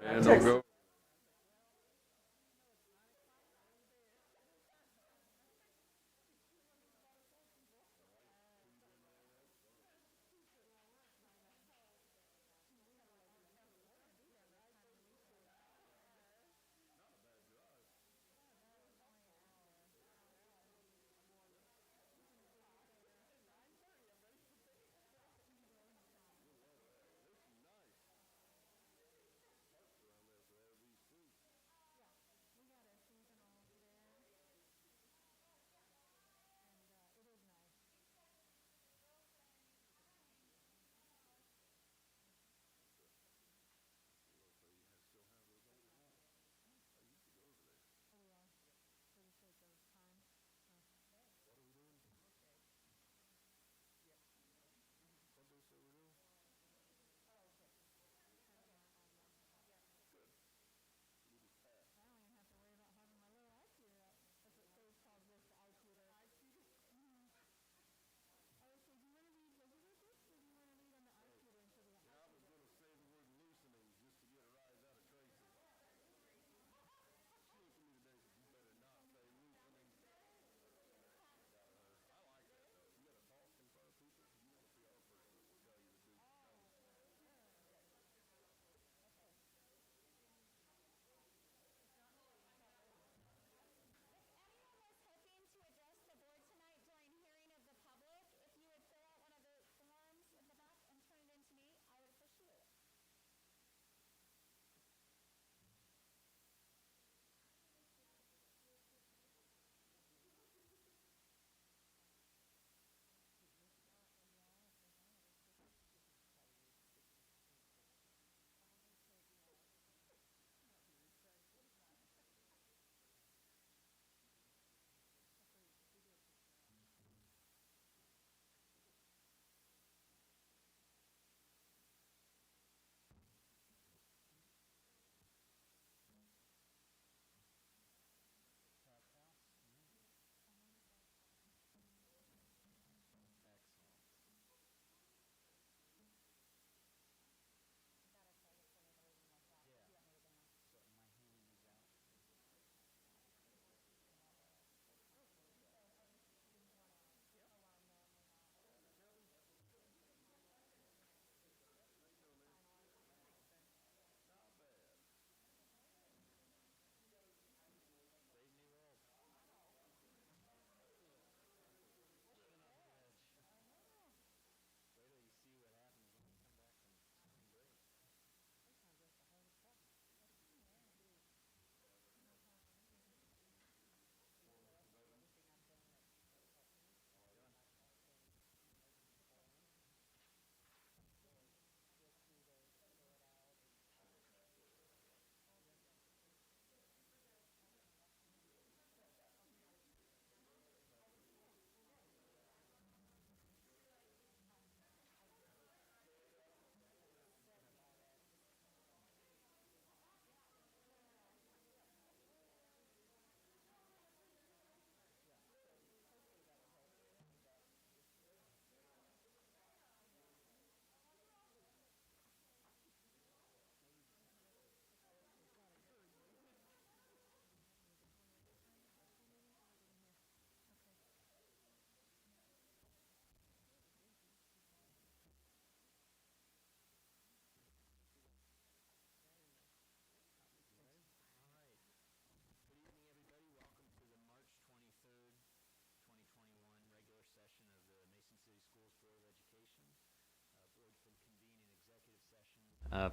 And don't go.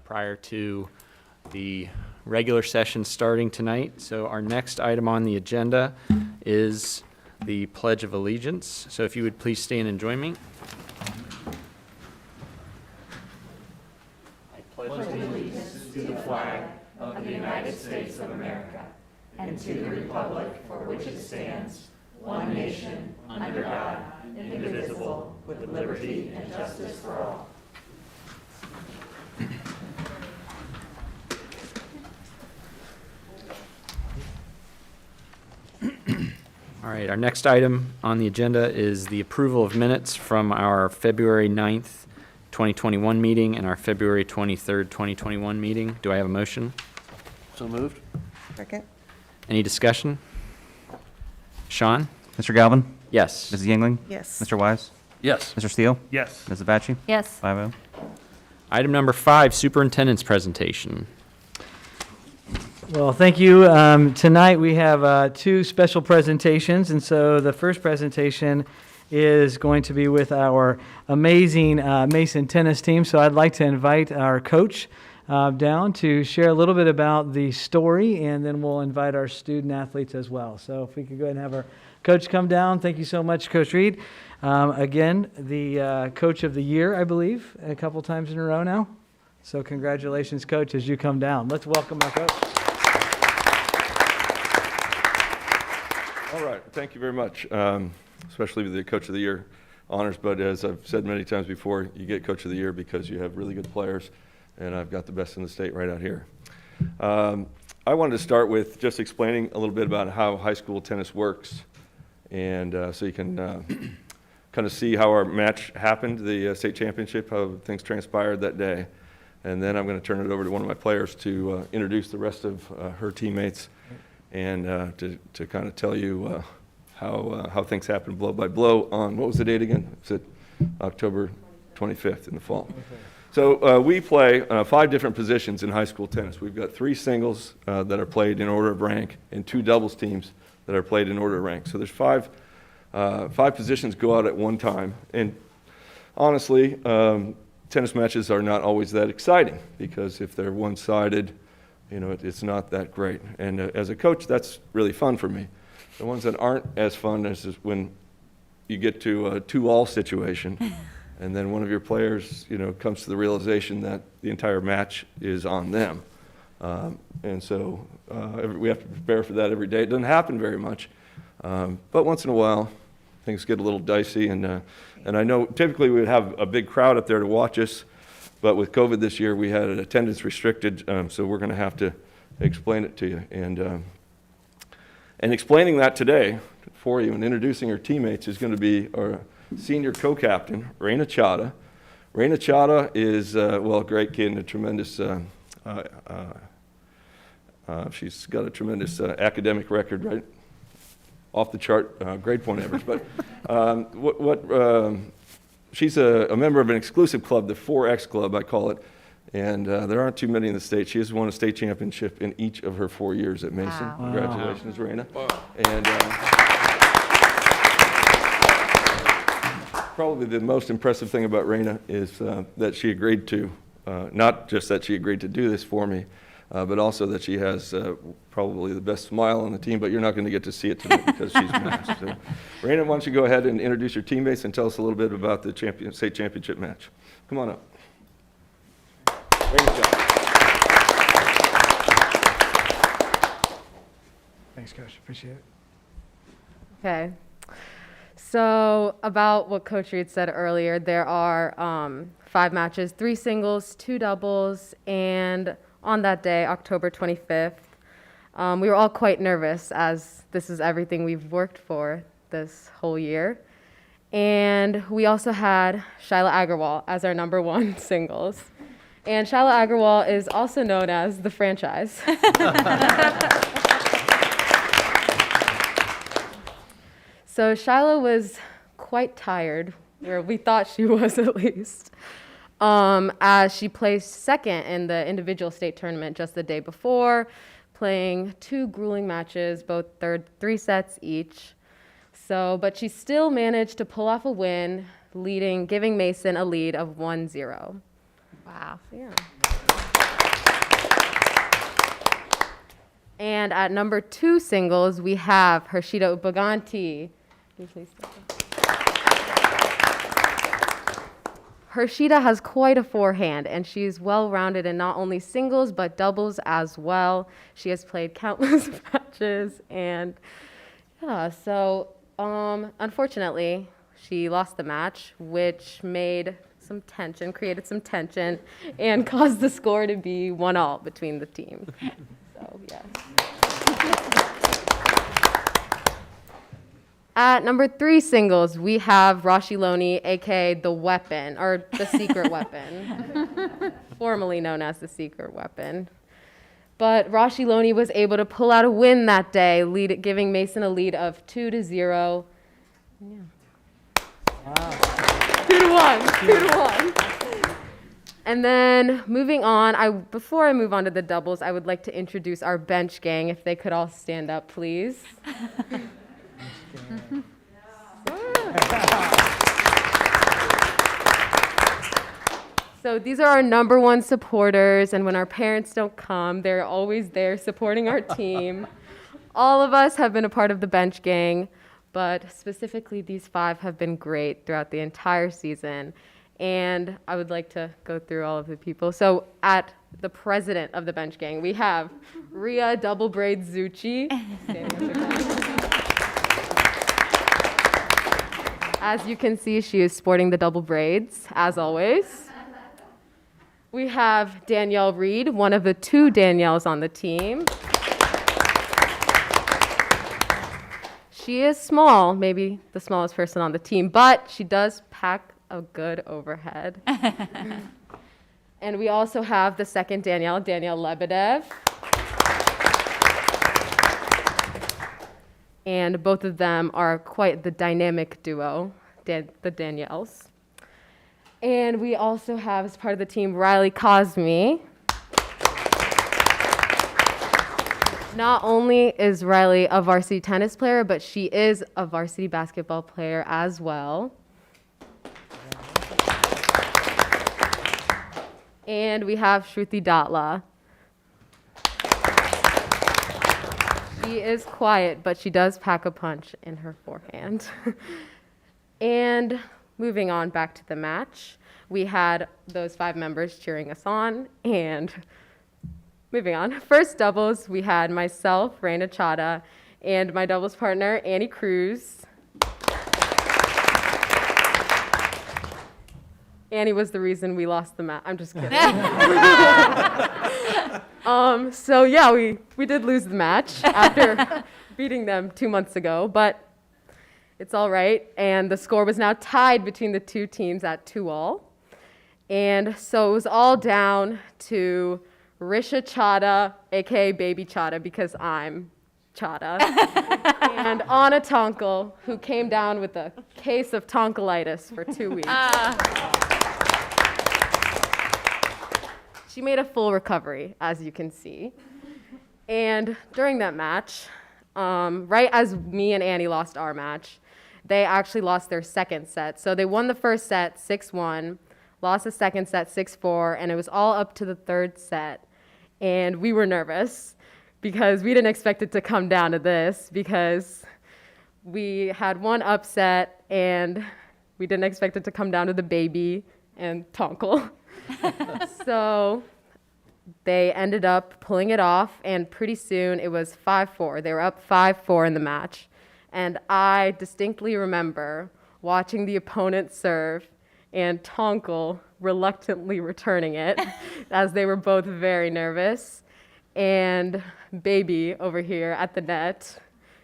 Prior to the regular session starting tonight. So our next item on the agenda is the Pledge of Allegiance. So if you would please stand and join me. I pledge allegiance to the flag of the United States of America and to the republic for which it stands, one nation, under God, indivisible, with liberty and justice for all. All right, our next item on the agenda is the approval of minutes from our February 9th, 2021 meeting and our February 23rd, 2021 meeting. Do I have a motion? So moved. Second. Any discussion? Sean? Mr. Galvin? Yes. Mrs. Yingling? Yes. Mr. Wise? Yes. Mr. Steele? Yes. Mrs. Vachi? Yes. 5-0. Item number 5, Superintendent's presentation. Well, thank you. Tonight we have two special presentations, and so the first presentation is going to be with our amazing Mason tennis team. So I'd like to invite our coach down to share a little bit about the story, and then we'll invite our student athletes as well. So if we could go ahead and have our coach come down. Thank you so much, Coach Reed. Again, the Coach of the Year, I believe, a couple times in a row now. So congratulations, Coach, as you come down. Let's welcome our coach. All right, thank you very much, especially with the Coach of the Year honors. But as I've said many times before, you get Coach of the Year because you have really good players, and I've got the best in the state right out here. I wanted to start with just explaining a little bit about how high school tennis works, and so you can kind of see how our match happened, the state championship, how things transpired that day. And then I'm going to turn it over to one of my players to introduce the rest of her teammates and to kind of tell you how things happen blow by blow on, what was the date again? It's it October 25th in the fall. So we play 5 different positions in high school tennis. We've got 3 singles that are played in order of rank and 2 doubles teams that are played in order of rank. So there's 5 positions go out at one time. And honestly, tennis matches are not always that exciting because if they're one-sided, you know, it's not that great. And as a coach, that's really fun for me. The ones that aren't as fun is when you get to a 2-all situation, and then one of your players, you know, comes to the realization that the entire match is on them. And so we have to prepare for that every day. It doesn't happen very much, but once in a while, things get a little dicey. And I know typically we would have a big crowd up there to watch us, but with COVID this year, we had an attendance restricted, so we're going to have to explain it to you. And explaining that today for you and introducing her teammates is going to be our senior co-captain, Raina Chada. Raina Chada is, well, a great kid and a tremendous, she's got a tremendous academic record, right? Off the chart grade point average. But she's a member of an exclusive club, the 4X Club, I call it. And there aren't too many in the state. She has won a state championship in each of her 4 years at Mason. Wow. Congratulations, Raina. Wow. And probably the most impressive thing about Raina is that she agreed to, not just that she agreed to do this for me, but also that she has probably the best smile on the team, but you're not going to get to see it tonight because she's masked. So, Raina, why don't you go ahead and introduce your teammates and tell us a little bit about the state championship match. Come on up. Raina, Thanks, Coach. Appreciate it. Okay. So about what Coach Reed said earlier, there are 5 matches, 3 singles, 2 doubles, and on that day, October 25th, we were all quite nervous as this is everything we've worked for this whole year. And we also had Shyla Agarwal as our number 1 singles. And Shyla Agarwal is also known as the franchise. So Shyla was quite tired, where we thought she was at least, as she placed second in the individual state tournament just the day before, playing 2 grueling matches, both 3 sets each. So, but she still managed to pull off a win, giving Mason a lead of 1-0. Wow. Yeah. And at number 2 singles, we have Harshita Upaganti. Can you please step up? Harshita has quite a forehand, and she's well-rounded in not only singles, but doubles as well. She has played countless matches, and yeah, so unfortunately, she lost the match, which created some tension, and caused the score to be 1-1 between the teams. So, yeah. At number 3 singles, we have Rashi Loney, aka the Weapon, or the Secret Weapon, formerly known as the Secret Weapon. But Rashi Loney was able to pull out a win that day, giving Mason a lead of 2-0. Yeah. Wow. 2-1. And then moving on, before I move on to the doubles, I would like to introduce our bench gang. If they could all stand up, please. So these are our number 1 supporters, and when our parents don't come, they're always there supporting our team. All of us have been a part of the bench gang, but specifically these 5 have been great throughout the entire season. And I would like to go through all of the people. So at the president of the bench gang, we have Rhea Double Braid Zucci. As you can see, she is sporting the double braids, as always. We have Danielle Reed, one of the 2 Danielles on the team. She is small, maybe the smallest person on the team, but she does pack a good overhead. And we also have the second Danielle Lebedev. And both of them are quite the dynamic duo, the Danielles. And we also have, as part of the team, Riley Cosme. Not only is Riley a varsity tennis player, but she is a varsity basketball player as well. And we have Shruti Datla. She is quiet, but she does pack a punch in her forehand. And moving on back to the match, we had those 5 members cheering us on. And moving on, first doubles, we had myself, Raina Chada, and my doubles partner, Annie Cruz. Annie was the reason we lost the match. I'm just kidding. So yeah, we did lose the match after beating them 2 months ago, but it's all right. And the score was now tied between the 2 teams at 2-all. And so it was all down to Risha Chada, aka Baby Chada, because I'm Chada, and Anna Tonkel, who came down with a case of tonsillitis for 2 weeks. She made a full recovery, as you can see. And during that match, right as me and Annie lost our match, they actually lost their second set. So they won the first set 6-1, lost the second set 6-4, and it was all up to the third set. And we were nervous because we didn't expect it to come down to this, because we had one upset and we didn't expect it to come down to the baby and Tonkel. So they ended up pulling it off, and pretty soon it was 5-4. They were up 5-4 in the match. And I distinctly remember watching the opponent serve and Tonkel reluctantly returning it as they were both very nervous. And baby over here at the net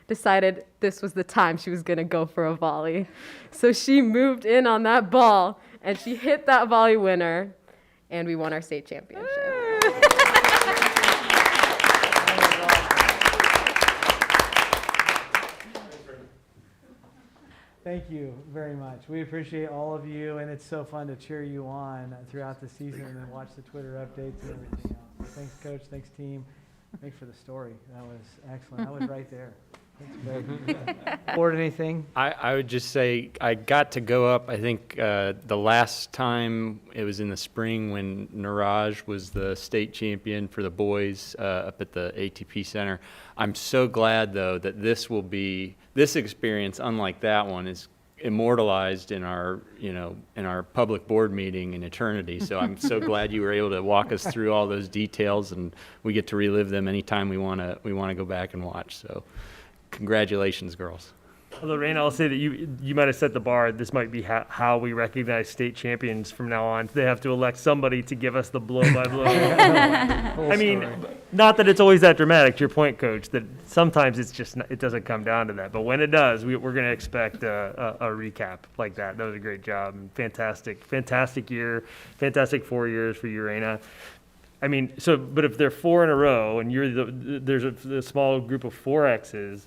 decided this was the time she was going to go for a volley. So she moved in on that ball and she hit that volley winner, and we won our state championship. Thank you very much. We appreciate all of you, and it's so fun to cheer you on throughout the season and watch the Twitter updates and everything else. So thanks, Coach. Thanks, team. Thanks for the story. That was excellent. I was right there. Thanks, Greg. Board anything? I would just say I got to go up, I think the last time it was in the spring when Niraj was the state champion for the boys up at the ATP Center. I'm so glad, though, that this experience, unlike that one, is immortalized in our, in our public board meeting in eternity. So I'm so glad you were able to walk us through all those details, and we get to relive them anytime we want to go back and watch. So congratulations, girls. Lorraine, I'll say that you might have set the bar. This might be how we recognize state champions from now on. They have to elect somebody to give us the blow-by-blow. I mean, not that it's always that dramatic, to your point, Coach, that sometimes it doesn't come down to that. But when it does, we're going to expect a recap like that. That was a great job. And fantastic year, fantastic 4 years for you, Raina. I mean, but if they're 4 in a row and there's a small group of 4Xs,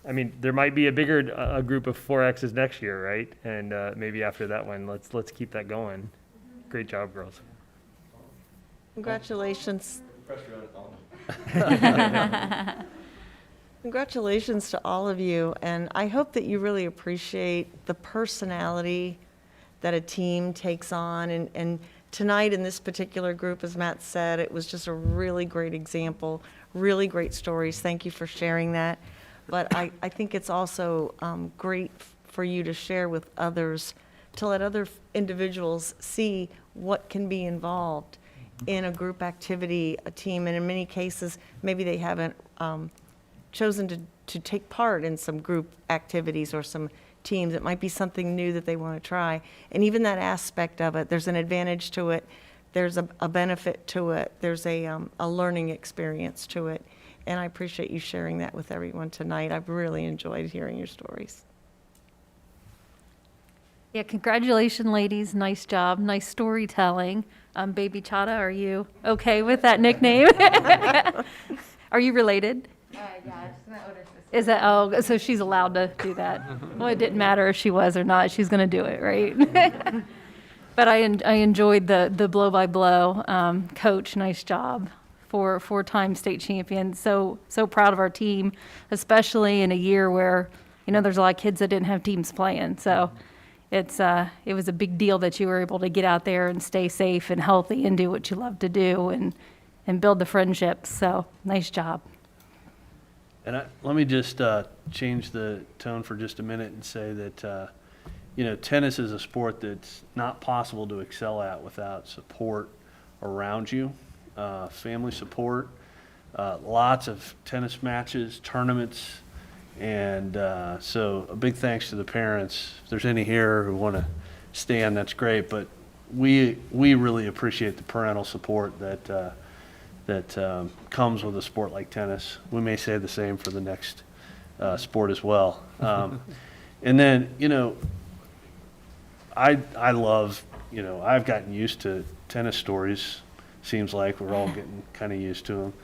I mean, there might be a group of 4Xs next year, right? And maybe after that one, let's keep that going. Great job, girls. Congratulations. Congratulations to all of you, and I hope that you really appreciate the personality that a team takes on. And tonight in this particular group, as Matt said, it was just a really great example, really great stories. Thank you for sharing that. But I think it's also great for you to share with others, to let other individuals see what can be involved in a group activity, a team. And in many cases, maybe they haven't chosen to take part in some group activities or some teams. It might be something new that they want to try. And even that aspect of it, there's an advantage to it. There's a benefit to it. There's a learning experience to it. And I appreciate you sharing that with everyone tonight. I've really enjoyed hearing your stories. Yeah, congratulations, ladies. Nice job. Nice storytelling. Baby Chada, are you okay with that nickname? Are you related? Yeah, she's my older sister. Is that, oh, so she's allowed to do that? Well, it didn't matter if she was or not. She's going to do it, right? But I enjoyed the blow-by-blow. Coach, nice job. For 4-time state champion. So proud of our team, especially in a year where, there's a lot of kids that didn't have teams playing. So it was a big deal that you were able to get out there and stay safe and healthy and do what you love to do and build the friendships. So nice job. And let me just change the tone for just a minute and say that, tennis is a sport that's not possible to excel at without support around you. Family support, lots of tennis matches, tournaments, and so a big thanks to the parents. If there's any here who want to stand, that's great, but we really appreciate the parental support that comes with a sport like tennis. We may say the same for the next sport as well. And then, I love, I've gotten used to tennis stories. Seems like we're all getting kind of used to him.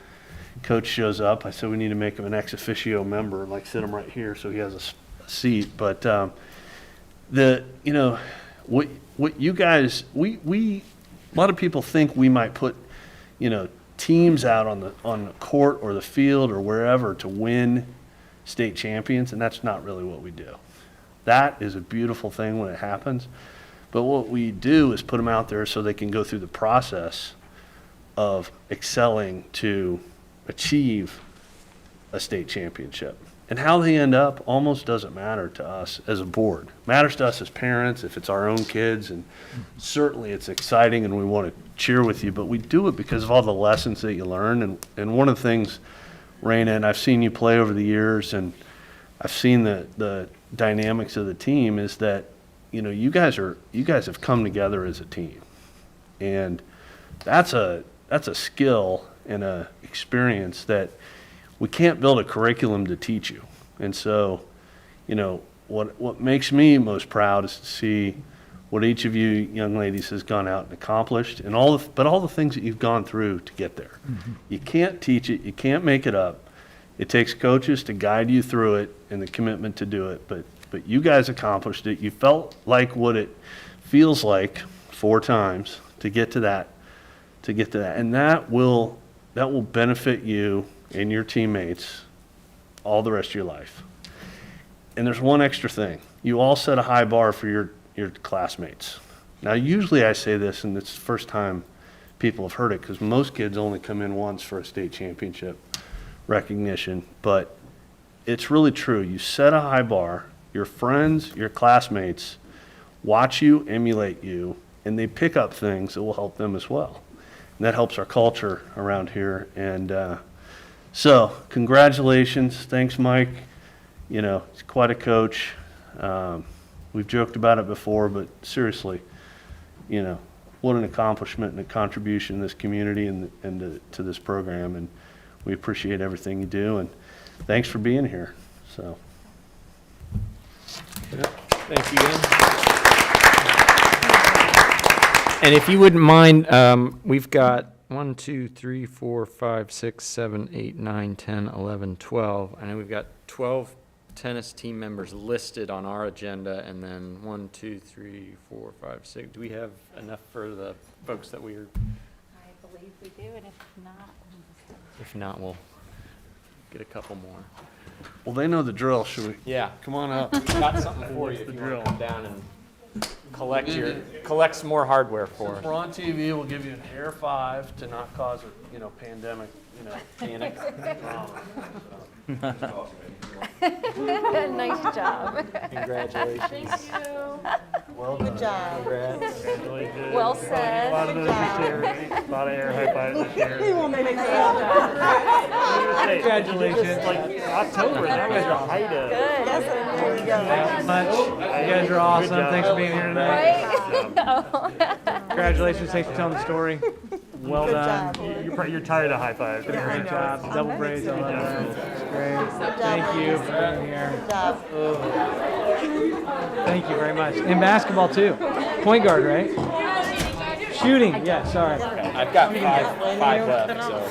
Coach shows up. I said we need to make him an ex officio member, like sit him right here so he has a seat. But what you guys, we a lot of people think we might put teams out on the court or the field or wherever to win state champions, and that's not really what we do. That is a beautiful thing when it happens, but what we do is put them out there so they can go through the process of excelling to achieve a state championship. And how they end up almost doesn't matter to us as a board. It matters to us as parents if it's our own kids, and certainly it's exciting and we want to cheer with you, but we do it because of all the lessons that you learn. And one of the things, Raina, and I've seen you play over the years, and I've seen the dynamics of the team, is that you guys have come together as a team. And that's a skill and a experience that we can't build a curriculum to teach you. And so, what makes me most proud is to see what each of you young ladies has gone out and accomplished, and all the things that you've gone through to get there. Mm-hmm. You can't teach it, you can't make it up. It takes coaches to guide you through it and the commitment to do it. But you guys accomplished it. You felt like what it feels like 4 times to get to that. And that will benefit you and your teammates all the rest of your life. And there's one extra thing. You all set a high bar for your classmates. Now, usually I say this, and it's the first time people have heard it, because most kids only come in once for a state championship recognition, but it's really true. You set a high bar. Your friends, your classmates watch you, emulate you, and they pick up things that will help them as well. And that helps our culture around here. And so, congratulations. Thanks, Mike. You know, he's quite a coach. We've joked about it before, but seriously, you know, what an accomplishment and a contribution to this community and to this program. And we appreciate everything you do. And thanks for being here. So. Thank you, Ian. And if you wouldn't mind, we've got 1, 2, 3, 4, 5, 6, 7, 8, 9, 10, 11, 12. I know we've got 12 tennis team members listed on our agenda, and then 1, 2, 3, 4, 5, 6. Do we have enough for the folks that we're? I believe we do, and If not, we'll get a couple more. Well, they know the drill. Should we? Yeah. Come on up. We've got something for you if you want to come down and collect some more hardware for Since us. we're on TV, we'll give you an Air 5 to not cause a, you know, pandemic, you know, panic. nice job. Congratulations. Well Good done. job. Congrats. Congratulations. Well A said. lot of those this year. A lot of air high fives this year. Hey, Congratulations. like October, that was the height of. Yes, there you go. Much. You guys are awesome. job. Thanks for being here tonight. Right? Congratulations. Thanks for telling the story. Well Good done. job. You're tired of high fives. Great job. Double braids. I love that. It's great. Thank you ladies. for being here. Good job. Thank you very much. In basketball too. Point guard, right? Shooting. Yeah, sorry. I've got five left, so.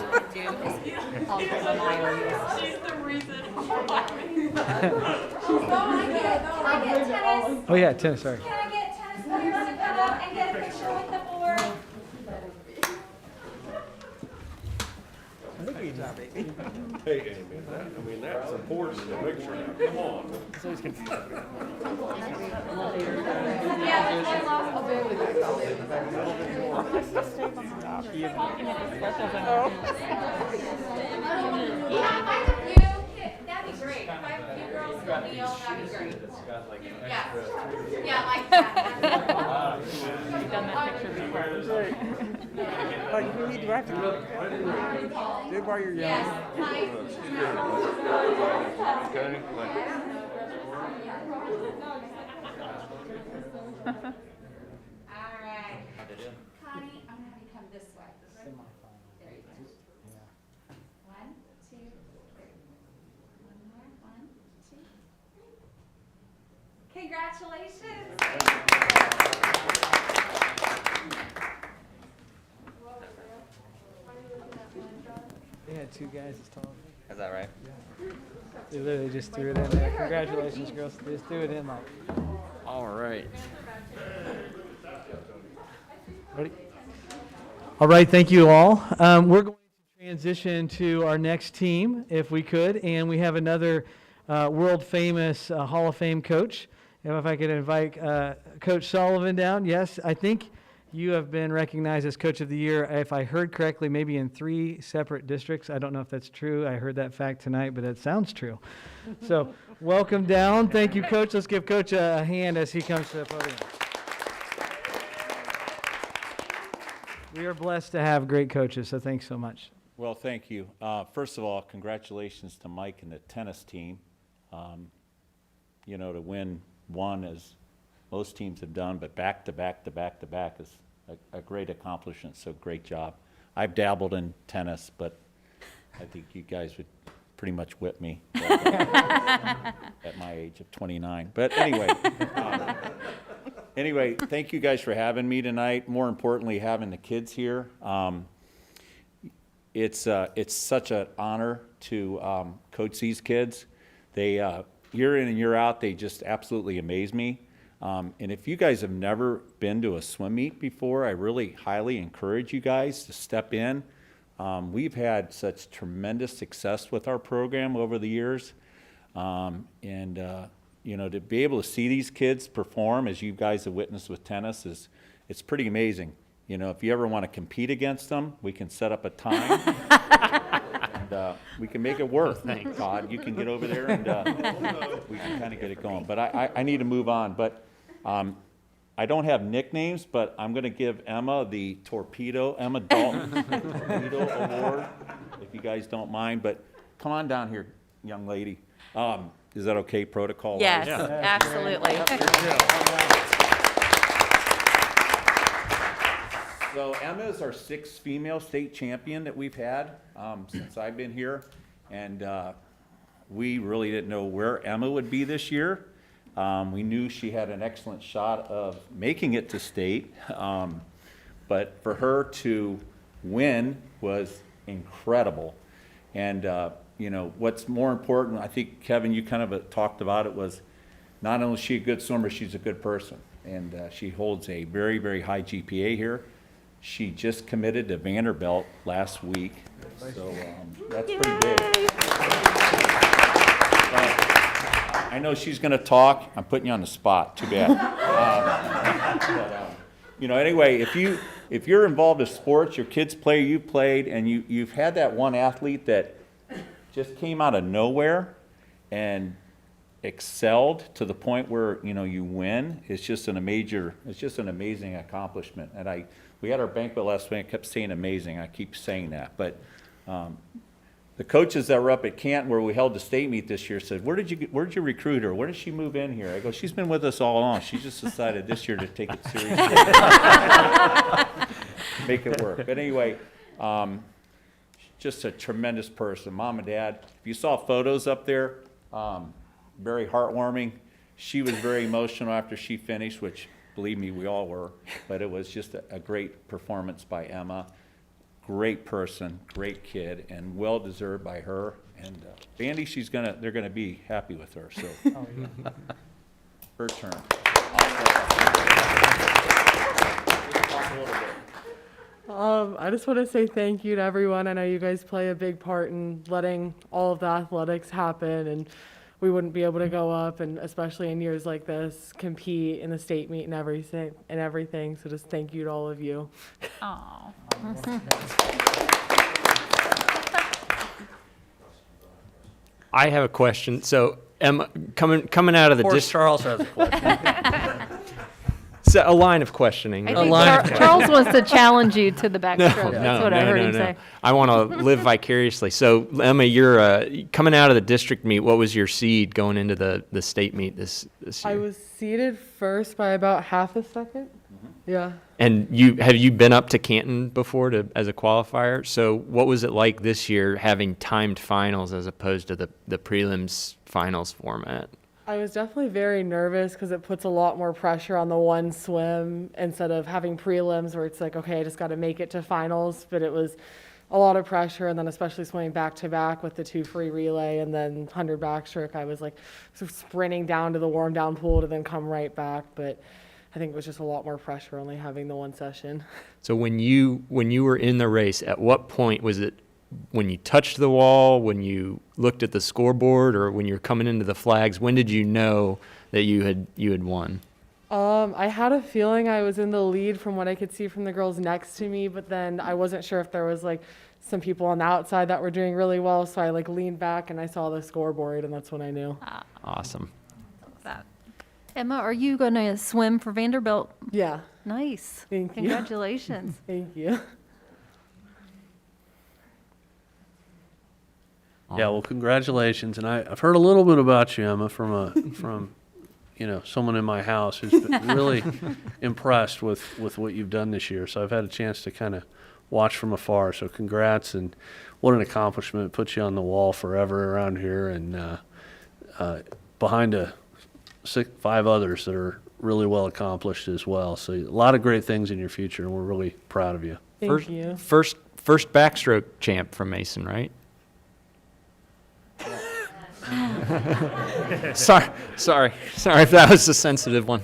Oh yeah, tennis, sorry. Can I get tennis players to come up and get a picture with the board? Hey, Amy, I mean, that's important to make sure. Come on. That'd be great. If I have a few girls and we all, that'd be great. Yeah. Yeah, like that. Done that picture before. Like, you need to have to do it while you're young. Yes. Hi. Okay, like, All right. Connie, I'm gonna have you come this way. There you go. 1, 2, 3. One more. 1, 2, 3. Congratulations. They had two guys as tall. Is that right? They literally just threw it in there. Congratulations, girls. They just threw it in like. All right. Ready? All right, thank you all. We're going to transition to our next team, if we could, and we have another world-famous Hall of Fame coach. And if I could invite Coach Sullivan down. Yes, I think you have been recognized as Coach of the Year, if I heard correctly, maybe in 3 separate districts. I don't know if that's true. I heard that fact tonight, but it sounds true. So welcome down. Thank you, Coach. Let's give Coach a hand as he comes to the podium. We are blessed to have great coaches, so thanks so much. Well, thank you. First of all, congratulations to Mike and the tennis team. You know, to win one, as most teams have done, but back to back to back to back is a great accomplishment, so great job. I've dabbled in tennis, but I think you guys would pretty much whip me at my age of 29. But anyway, anyway, thank you guys for having me tonight. More importantly, having the kids here. It's such an honor to coach these kids. They year in and year out, they just absolutely amaze me. And if you guys have never been to a swim meet before, I really highly encourage you guys to step in. We've had such tremendous success with our program over the years. You know, to be able to see these kids perform, as you guys have witnessed with tennis, it's pretty amazing. You know, if you ever want to compete against them, we can set up a time. And we can make it work. Thank God. You can get over there and we can kind of get it going. But I need to move on. But I don't have nicknames, but I'm going to give Emma the Emma Dalton Torpedo Award, if you guys don't mind. But come on down here, young lady. Is that okay, protocol? Yes, absolutely. So Emma is our 6th female state champion that we've had since I've been here. And we really didn't know where Emma would be this year. We knew she had an excellent shot of making it to state. But for her to win was incredible. And, you know, what's more important, I think, Kevin, you kind of talked about it, was not only is she a good swimmer, she's a good person. And she holds a very, very high GPA here. She just committed to Vanderbilt last week, so that's pretty big. I know she's going to talk. I'm putting you on the spot. Too bad. You know, anyway, if you're involved in sports, your kids play, you played, and you've had that one athlete that just came out of nowhere and excelled to the point where, you know, you win. It's just an amazing accomplishment. And we had our banquet last week. I kept saying amazing. I keep saying that. But the coaches that were up at Canton, where we held the state meet this year, said, where did you recruit her? Where did she move in here? I go, she's been with us all along. She just decided this year to take it seriously. Make it work. But anyway, just a tremendous person. Mom and Dad, if you saw photos up there, very heartwarming. She was very emotional after she finished, which, believe me, we all were. But it was just a great performance by Emma. Great person, great kid, and well deserved by her. And Vandy, they're gonna be happy with her. So, her turn. I just want to say thank you to everyone. I know you guys play a big part in letting all of the athletics happen, and we wouldn't be able to go up, and especially in years like this, compete in the state meet and everything. So just thank you to all of you. Aw. I have a question. So, Emma, coming out of the Of course, district, Charles has a question. so a line of questioning. I A think line of Charles wants to challenge you to the backstroke. No, That's what I heard him say. I want to live vicariously. So, Emma, you're coming out of the district meet. What was your seed going into the state meet this year? I was seated first by about half a second. Yeah. And have you been up to Canton before as a qualifier? So, what was it like this year having timed finals as opposed to the prelims finals format? I was definitely very nervous because it puts a lot more pressure on the one swim instead of having prelims where it's like, okay, I just got to make it to finals. But it was a lot of pressure, and then especially swimming back to back with the 2 free relay and then 100 backstroke, I was like sort of sprinting down to the warm down pool to then come right back. But I think it was just a lot more pressure only having the one session. So when you were in the race, at what point was it? When you touched the wall, when you looked at the scoreboard, or when you're coming into the flags? When did you know that you had won? I had a feeling I was in the lead from what I could see from the girls next to me, but then I wasn't sure if there was like some people on the outside that were doing really well, so I like leaned back and I saw the scoreboard, and that's when I knew. Awesome. Emma, are you going to swim for Vanderbilt? Yeah. Nice. Thank you. Congratulations. Thank you. Yeah, well, congratulations. And I've heard a little bit about you, Emma, from someone in my house who's been really impressed with what you've done this year. So I've had a chance to kind of watch from afar. So congrats, and what an accomplishment. It puts you on the wall forever around here, and behind 5 others that are really well accomplished as well. So a lot of great things in your future, and we're really proud of you. Thank you. First backstroke champ from Mason, right? Sorry if that was a sensitive one.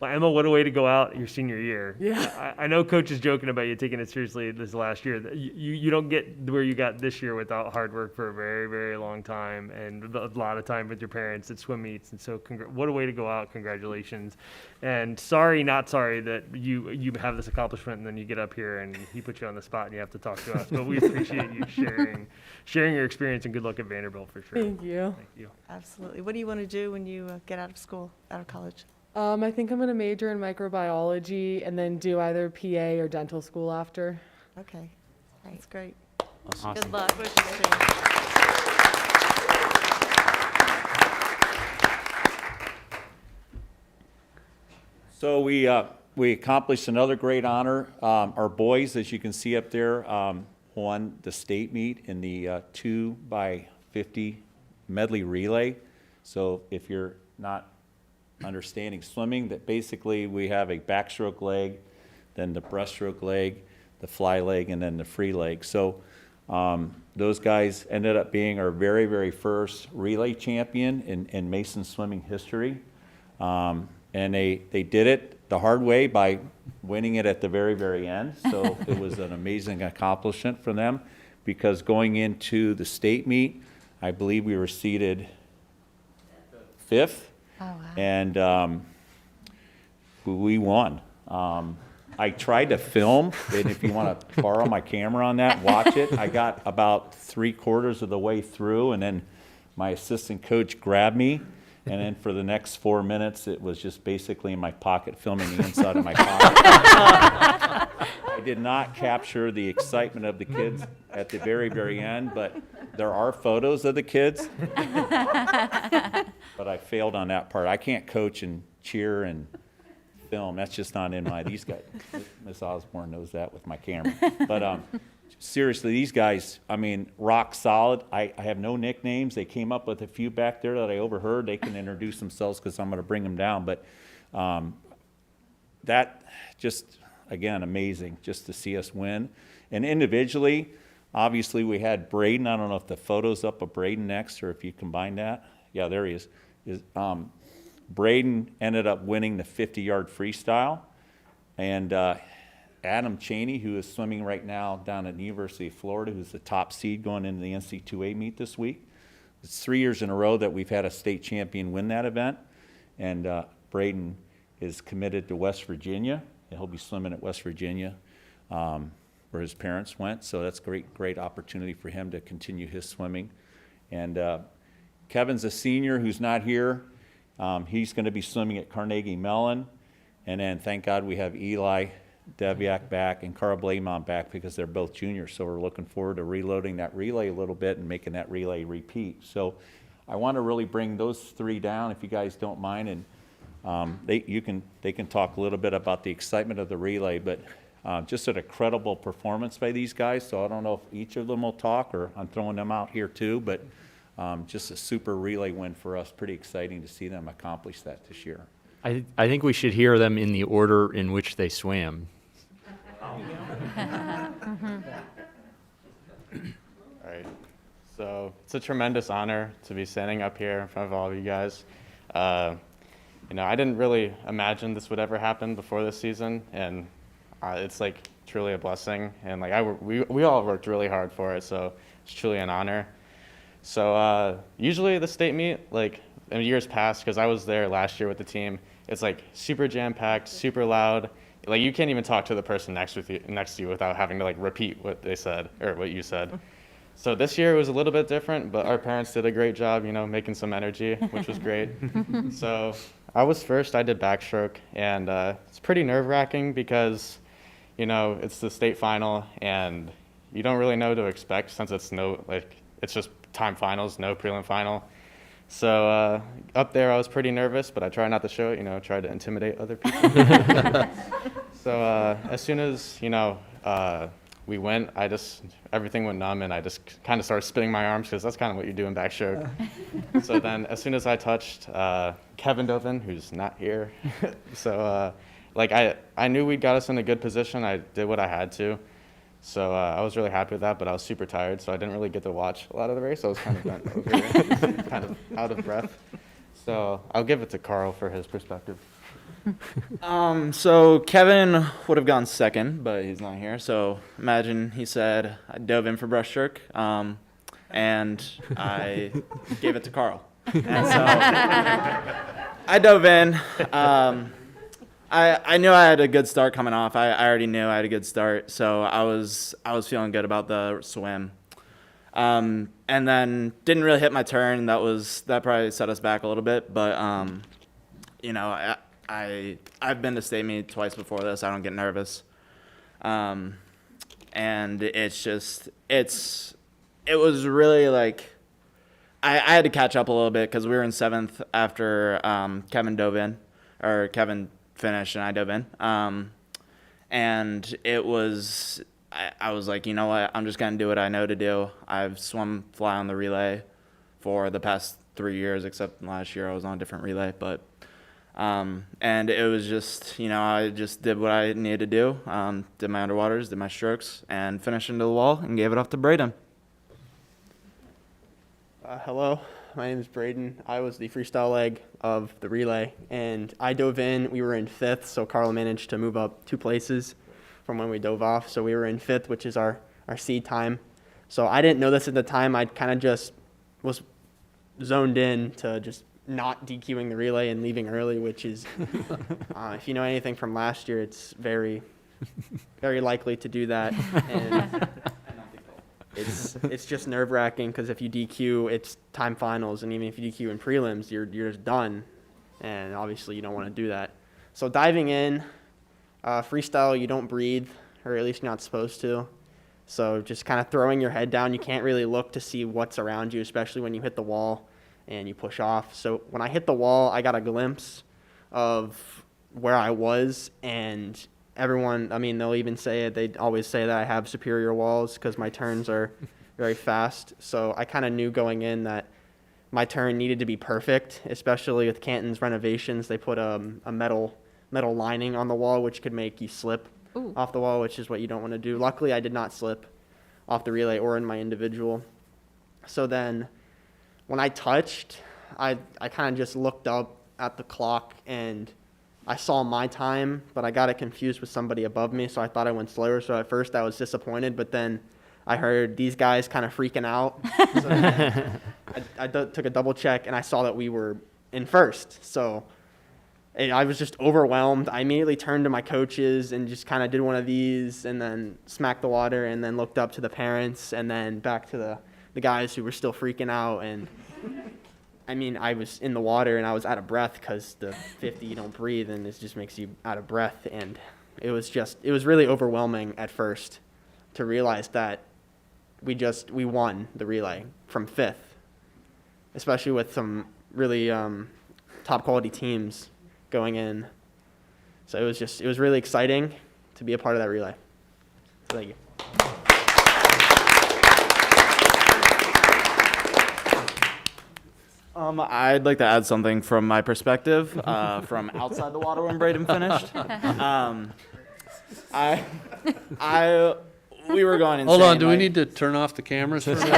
Well, Emma, what a way to go out your senior year. Yeah. I know Coach is joking about you taking it seriously this last year. You don't get where you got this year without hard work for a very, very long time and a lot of time with your parents at swim meets. And so what a way to go out. Congratulations. And sorry, not sorry that you have this accomplishment and then you get up here and he puts you on the spot and you have to talk to us. But we appreciate you sharing your experience, and good luck at Vanderbilt for sure. Thank you. Thank you. Absolutely. What do you want to do when you get out of college? I think I'm going to major in microbiology and then do either PA or dental school after. Okay. That's great. Awesome. Good luck. Wish you the same. So we accomplished another great honor. Our boys, as you can see up there, won the state meet in the 2x50 medley relay. So if you're not understanding swimming, that basically we have a backstroke leg, then the breaststroke leg, the fly leg, and then the free leg. So those guys ended up being our very, very first relay champion in Mason swimming history. And they did it the hard way by winning it at the very, very end. So it was an amazing accomplishment for them, because going into the state meet, I believe we were seated 5th. Oh, wow. And we won. I tried to film, and if you want to borrow my camera on that, watch it. I got about 3/4 of the way through, and then my assistant coach grabbed me, and then for the next 4 minutes, it was just basically in my pocket, filming the inside of my pocket. I did not capture the excitement of the kids at the very, very end, but there are photos of the kids. But I failed on that part. I can't coach and cheer and film. That's just not in my, these guys, Miss Osborne knows that with my camera. But seriously, these guys, I mean, rock solid. I have no nicknames. They came up with a few back there that I overheard. They can introduce themselves because I'm going to bring them down. But that just, again, amazing just to see us win. And individually, obviously we had Braden. I don't know if the photo's up of Braden next or if you combine that. Yeah, there he is. Braden ended up winning the 50-yard freestyle, and Adam Cheney, who is swimming right now down at the University of Florida, who's the top seed going into the NC2A meet this week. It's 3 years in a row that we've had a state champion win that event, and Braden is committed to West Virginia, and he'll be swimming at West Virginia, where his parents went, so that's a great opportunity for him to continue his swimming. And Kevin's a senior who's not here. He's going to be swimming at Carnegie Mellon. And then, thank God, we have Eli Deviak back and Carl Blamont back because they're both juniors. So we're looking forward to reloading that relay a little bit and making that relay repeat. So I want to really bring those three down, if you guys don't mind. And they can talk a little bit about the excitement of the relay. But just an incredible performance by these guys. So I don't know if each of them will talk, or I'm throwing them out here too. But just a super relay win for us. Pretty exciting to see them accomplish that this year. I think we should hear them in the order in which they swam. All right. So it's a tremendous honor to be standing up here in front of all of you guys. I didn't really imagine this would ever happen before this season, and it's like truly a blessing. And we all worked really hard for it, so it's truly an honor. So usually the state meet, like in years past, because I was there last year with the team, it's like super jam-packed, super loud. Like you can't even talk to the person next to you without having to like repeat what they said or what you said. So this year it was a little bit different, but our parents did a great job, making some energy, which was great. So I was first. I did backstroke, and it's pretty nerve-wracking because, it's the state final, and you don't really know what to expect since it's just time finals, no prelim final. So up there I was pretty nervous, but I tried not to show it, tried to intimidate other people. So as soon as, we went, everything went numb, and I just kind of started spinning my arms because that's kind of what you do in backstroke. So then as soon as I touched Kevin Dovin, who's not here, so I knew we'd got us in a good position. I did what I had to. So I was really happy with that, but I was super tired, so I didn't really get to watch a lot of the race. I was kind of bent over, kind of out of breath. So I'll give it to Carl for his perspective. So Kevin would have gone second, but he's not here. So imagine he said, I dove in for breaststroke, and I gave it to Carl. And so I dove in. I knew I had a good start coming off. I already knew I had a good start, so I was feeling good about the swim. And then didn't really hit my turn. That probably set us back a little bit, but I've been to state meet twice before this. I don't get nervous. And and it was really like, I had to catch up a little bit because we were in 7th after Kevin finished and I dove in. And it was, I was like, you know what, I'm just going to do what I know to do. I've swum fly on the relay for the past 3 years, except last year I was on a different relay. But, and it was just, I just did what I needed to do, did my underwaters, did my strokes, and finished into the wall and gave it off to Braden. Hello, my name is Braden. I was the freestyle leg of the relay, and I dove in. We were in 5th, so Carl managed to move up 2 places from when we dove off. So we were in 5th, which is our seed time. So I didn't know this at the time. I kind of just was zoned in to just not DQing the relay and leaving early, which is, if you know anything from last year, it's very, very likely to do that. And it's just nerve-wracking because if you DQ, it's time finals, and even if you DQ in prelims, you're just done, and obviously you don't want to do that. So diving in, freestyle, you don't breathe, or at least you're not supposed to. So just kind of throwing your head down, you can't really look to see what's around you, especially when you hit the wall and you push off. So when I hit the wall, I got a glimpse of where I was, and everyone, they'll even say it. They always say that I have superior walls because my turns are very fast. So I kind of knew going in that my turn needed to be perfect, especially with Canton's renovations. They put a metal lining on the wall, which could make you slip off the wall, which is what you don't want to do. Luckily, I did not slip off the relay or in my individual. So then when I touched, I kind of just looked up at the clock and I saw my time, but I got it confused with somebody above me, so I thought I went slower. So at first I was disappointed, but then I heard these guys kind of freaking out. So I took a double check, and I saw that we were in first. So I was just overwhelmed. I immediately turned to my coaches and just kind of did one of these and then smacked the water and then looked up to the parents and then back to the guys who were still freaking out. And I was in the water and I was out of breath because the 50, you don't breathe and it just makes you out of breath. And it was really overwhelming at first to realize that we won the relay from 5th, especially with some really top quality teams going in. So it was really exciting to be a part of that relay. So thank you. I'd like to add something from my perspective, from outside the water when Braden finished. We were going insane. Hold on, do we need to turn off the cameras for a second?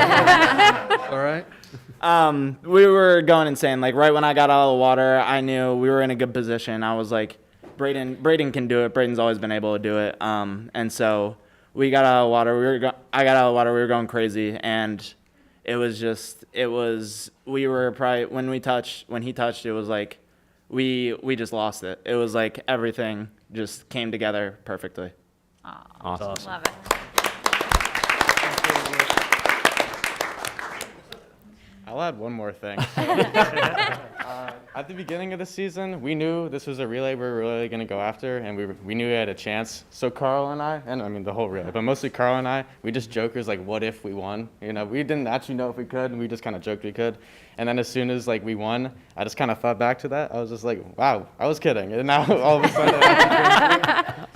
All right. We were going insane. Like right when I got out of the water, I knew we were in a good position. I was like, Braden can do it. Braden's always been able to do it. And so we got out of the water. I got out of the water. We were going crazy, and we were probably when he touched, it was like we just lost it. It was like everything just came together perfectly. Awesome. Love it. I'll add one more thing. At the beginning of the season, we knew this was a relay we were really going to go after, and we knew we had a chance. So Carl and I, and the whole relay, but mostly Carl and I, we just jokers like, what if we won? We didn't actually know if we could, and we just kind of joked we could. And then as soon as we won, I just kind of thought back to that. I was just like, wow, I was kidding. And now all of a sudden,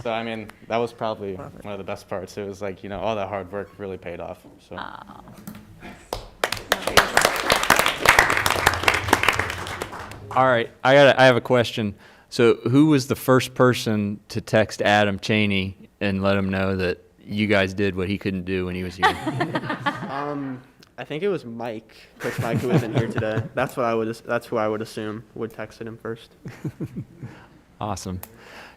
so that was probably one of the best parts. It was like, all that hard work really paid off. So. All right, I have a question. So who was the first person to text Adam Chaney and let him know that you guys did what he couldn't do when he was here? I think it was Mike, Coach Mike, who isn't here today. That's who I would assume would texted him first. Awesome.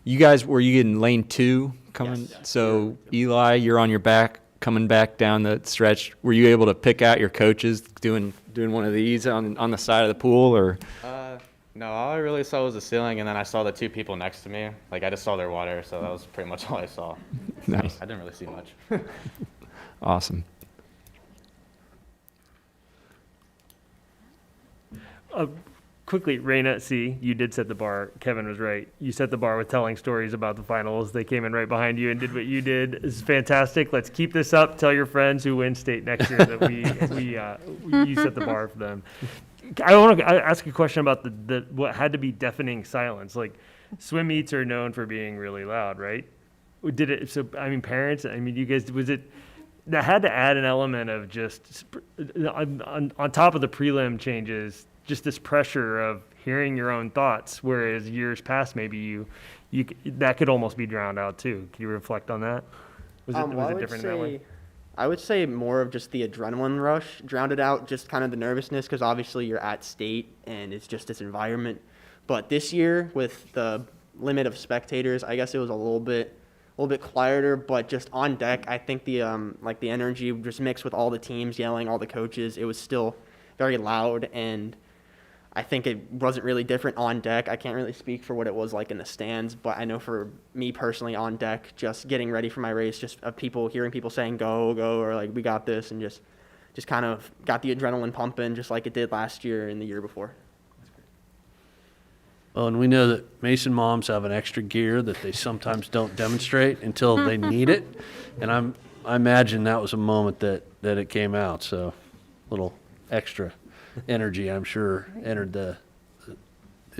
You guys, were you in lane 2 coming? Yes. So Eli, you're on your back coming back down the stretch. Were you able to pick out your coaches doing one of these on the side of the pool, or? No, all I really saw was the ceiling, and then I saw the 2 people next to me. I just saw their water, so that was pretty much all I saw. Nice. I didn't really see much. Awesome. quickly, Raina, see, you did set the bar. Kevin was right. You set the bar with telling stories about the finals. They came in right behind you and did what you did. It's fantastic. Let's keep this up. Tell your friends who win state next year that you set the bar for them. I want to ask a question about the what had to be deafening silence. Like, swim meets are known for being really loud, right? Did it? So I mean, parents. I mean, you guys. Was it? That had to add an element of just on top of the prelim changes, just this pressure of hearing your own thoughts. Whereas years past, maybe you that could almost be drowned out too. Can you reflect on that? Was it different in that way? I would say more of just the adrenaline rush drowned it out, just kind of the nervousness, because obviously you're at state and it's just this environment. But this year, with the limit of spectators, I guess it was a little bit quieter. But just on deck, I think the the energy just mixed with all the teams yelling, all the coaches, it was still very loud, and I think it wasn't really different on deck. I can't really speak for what it was like in the stands, but I know for me personally on deck, just getting ready for my race, just hearing people saying go, or like we got this, and just kind of got the adrenaline pumping just like it did last year and the year before. Well, and we know that Mason moms have an extra gear that they sometimes don't demonstrate until they need it. And I imagine that was a moment that it came out. So a little extra energy, I'm sure, entered the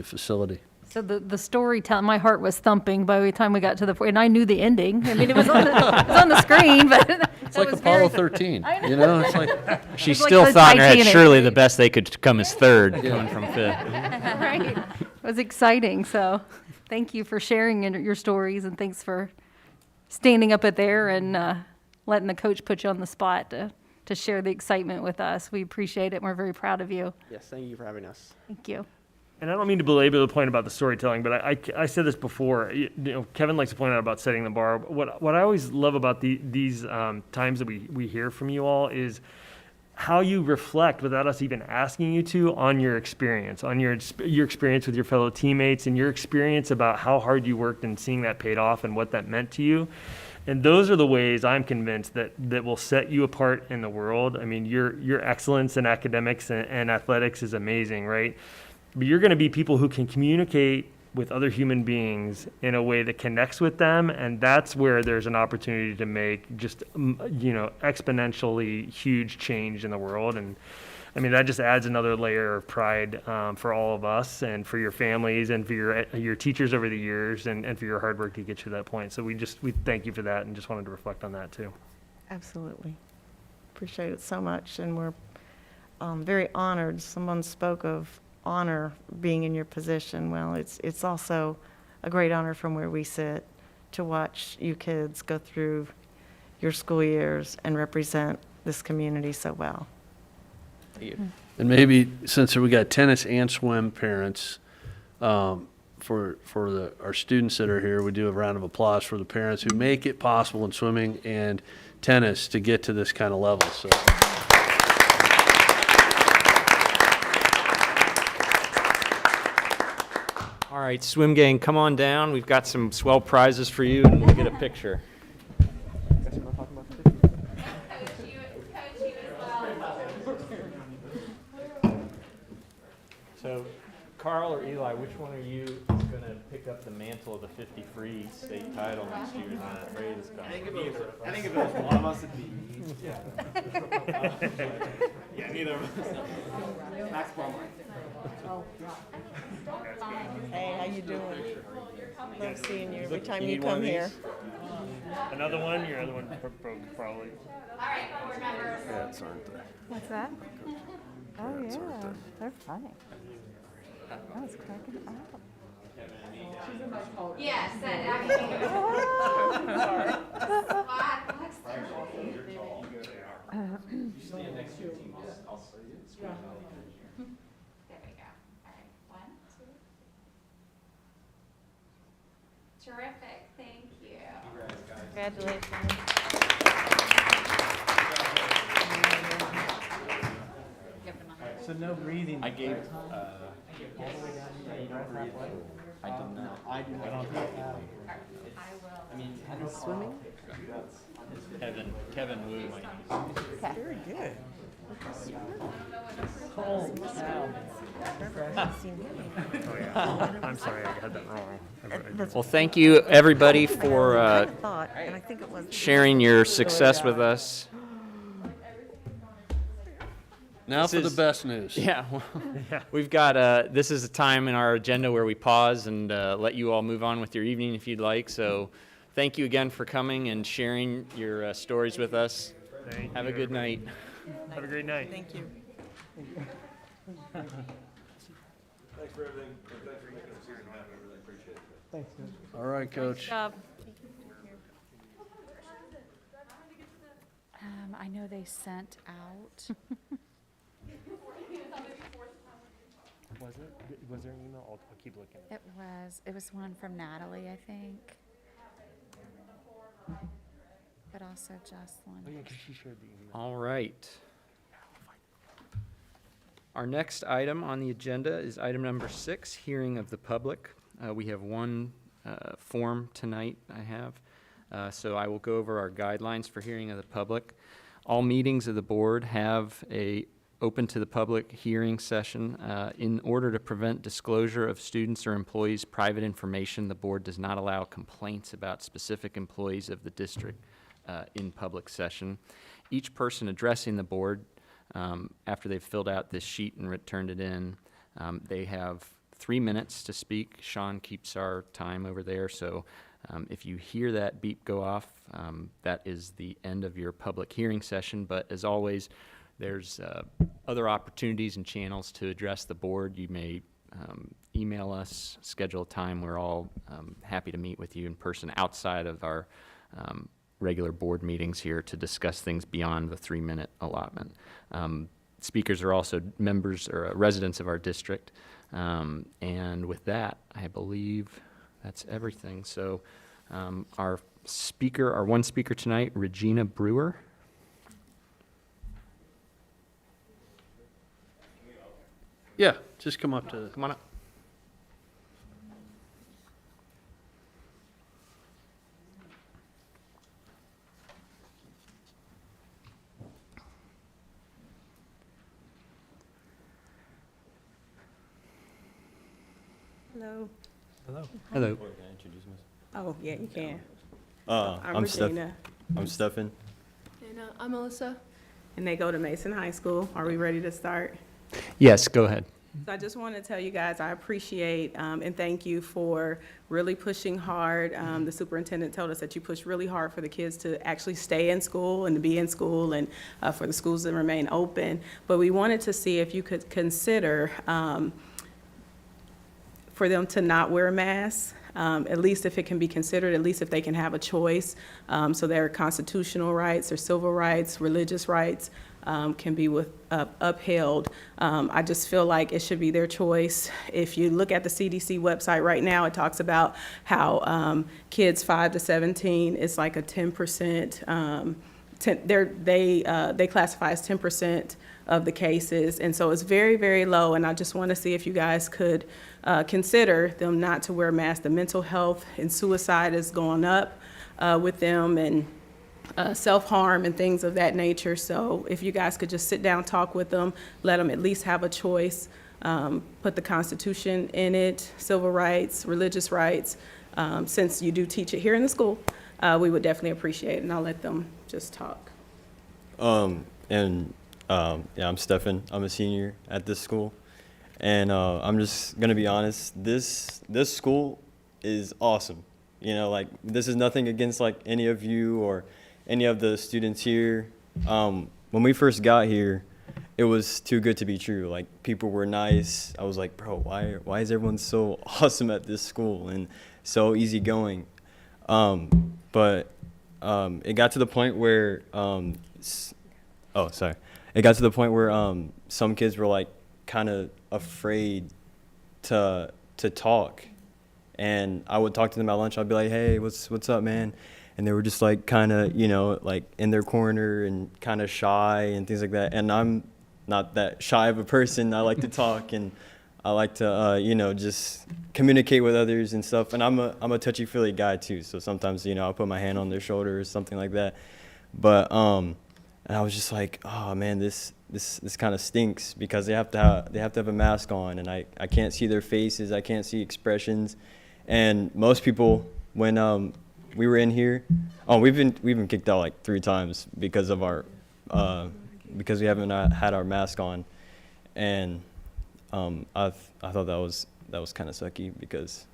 facility. So the storytelling, my heart was thumping by the time we got to and I knew the ending. I mean, it was on the screen, but it's like Apollo 13. You know, it's like she It's like still the thought in her head, Titanic, surely right? the best they could come is third, coming from fifth. Right. It was exciting. So thank you for sharing your stories, and thanks for standing up there and letting the coach put you on the spot to share the excitement with us. We appreciate it, and we're very proud of you. Yes, thank you for having us. Thank you. And I don't mean to belabor the point about the storytelling, but I said this before. Kevin likes to point out about setting the bar. What I always love about these times that we hear from you all is how you reflect without us even asking you to on your experience, on your experience with your fellow teammates, and your experience about how hard you worked and seeing that paid off and what that meant to you. And those are the ways I'm convinced that will set you apart in the world. I mean, your excellence in academics and athletics is amazing, right? But you're going to be people who can communicate with other human beings in a way that connects with them, and that's where there's an opportunity to make just exponentially huge change in the world. And I mean, that just adds another layer of pride for all of us, and for your families, and for your teachers over the years, and for your hard work to get you to that point. So we thank you for that, and just wanted to reflect on that too. Absolutely. Appreciate it so much, and we're very honored. Someone spoke of honor being in your position. Well, it's also a great honor from where we sit to watch you kids go through your school years and represent this community so well. Thank you. And maybe since we got tennis and swim parents, for our students that are here, we do a round of applause for the parents who make it possible in swimming and tennis to get to this kind of level. So. All right, swim gang, come on down. We've got some swell prizes for you, and we'll get a picture. So, Carl or Eli, which one are you going to pick up the mantle of the 50 free state title next year now that Ray is coming? I think if it was one of us, it'd be me. Yeah, neither of us. Max Ballmer. Hey, how you doing? Love seeing you every time You you need one come of here. these? Another one? Your other one broke probably. Cats aren't there. What's that? Oh, Cats yeah. aren't there. They're funny. I was cracking up. Yes, Stand next to your team. I'll see you. There we go. All right, 1, 2. Terrific, thank you. Congratulations. So no breathing. I gave, I did not. I do not. I will. I mean, swimming? Kevin Wu. Very good. Oh, yeah. I'm sorry, I had that wrong. Well, thank you, everybody, for Thought, and I think it was. sharing your success with us. Now This for the is- best news. Yeah, well, we've got, this is a time in our agenda where we pause and let you all move on with your evening if you'd like. So thank you again for coming and sharing your stories with us. Have a good night. Have a great night. Thank you. Thanks for everything. Thanks for making the season happen. I really appreciate it. Thanks, Coach. All right, Coach. Job. I know they sent out. Was there an email? I'll keep looking. It was one from Natalie, I think. But also Jocelyn. Oh, yeah, because she shared the email. All right. Our next item on the agenda is item number 6, hearing of the public. We have one form tonight I have. So I will go over our guidelines for hearing of the public. All meetings of the board have a open to the public hearing session. In order to prevent disclosure of students' or employees' private information, the board does not allow complaints about specific employees of the district in public session. Each person addressing the board, after they've filled out this sheet and returned it in, they have 3 minutes to speak. Sean keeps our time over there, so if you hear that beep go off, that is the end of your public hearing session. But as always, there's other opportunities and channels to address the board. You may email us, schedule a time. We're all happy to meet with you in person outside of our regular board meetings here to discuss things beyond the 3-minute allotment. Speakers are also members or residents of our district. And with that, I believe that's everything. So our one speaker tonight, Regina Brewer. Yeah, just come up to. Come on up. Hello. Hello. Hello. Oh, yeah, you can. I'm Regina. I'm Stefan. And I'm Melissa. And they go to Mason High School. Are we ready to start? Yes, go ahead. So I just want to tell you guys, I appreciate and thank you for really pushing hard. The superintendent told us that you pushed really hard for the kids to actually stay in school and to be in school and for the schools to remain open. But we wanted to see if you could consider for them to not wear masks, at least if it can be considered, at least if they can have a choice. So their constitutional rights, their civil rights, religious rights can be upheld. I just feel like it should be their choice. If you look at the CDC website right now, it talks about how kids 5 to 17 is like a 10%, they classify as 10% of the cases, and so it's very, very low, and I just want to see if you guys could consider them not to wear masks. The mental health and suicide is going up with them, and self-harm and things of that nature. So if you guys could just sit down, talk with them, let them at least have a choice, put the Constitution in it, civil rights, religious rights, since you do teach it here in the school, we would definitely appreciate it, and I'll let them just talk. Yeah, I'm Stefan. I'm a senior at this school, and I'm just gonna be honest. This school is awesome. You know, like, this is nothing against like any of you or any of the students here. When we first got here, it was too good to be true. Like, people were nice. I was like, bro, why is everyone so awesome at this school and so easygoing? But it got to the point where it got to the point where some kids were like kind of afraid to talk, and I would talk to them at lunch. I'd be like, hey, what's up, man? And they were just like kind of, you know, like in their corner and kind of shy and things like that. And I'm not that shy of a person. I like to talk, and I like to, just communicate with others and stuff. And I'm a touchy-feely guy too. So sometimes, I'll put my hand on their shoulder or something like that. But, and I was just like, oh man, this kind of stinks because they have to have a mask on, and I can't see their faces. I can't see expressions. And most people, when, we were in here, we've been kicked out like 3 times because of our, because we haven't had our mask on. And, I thought that was kind of sucky because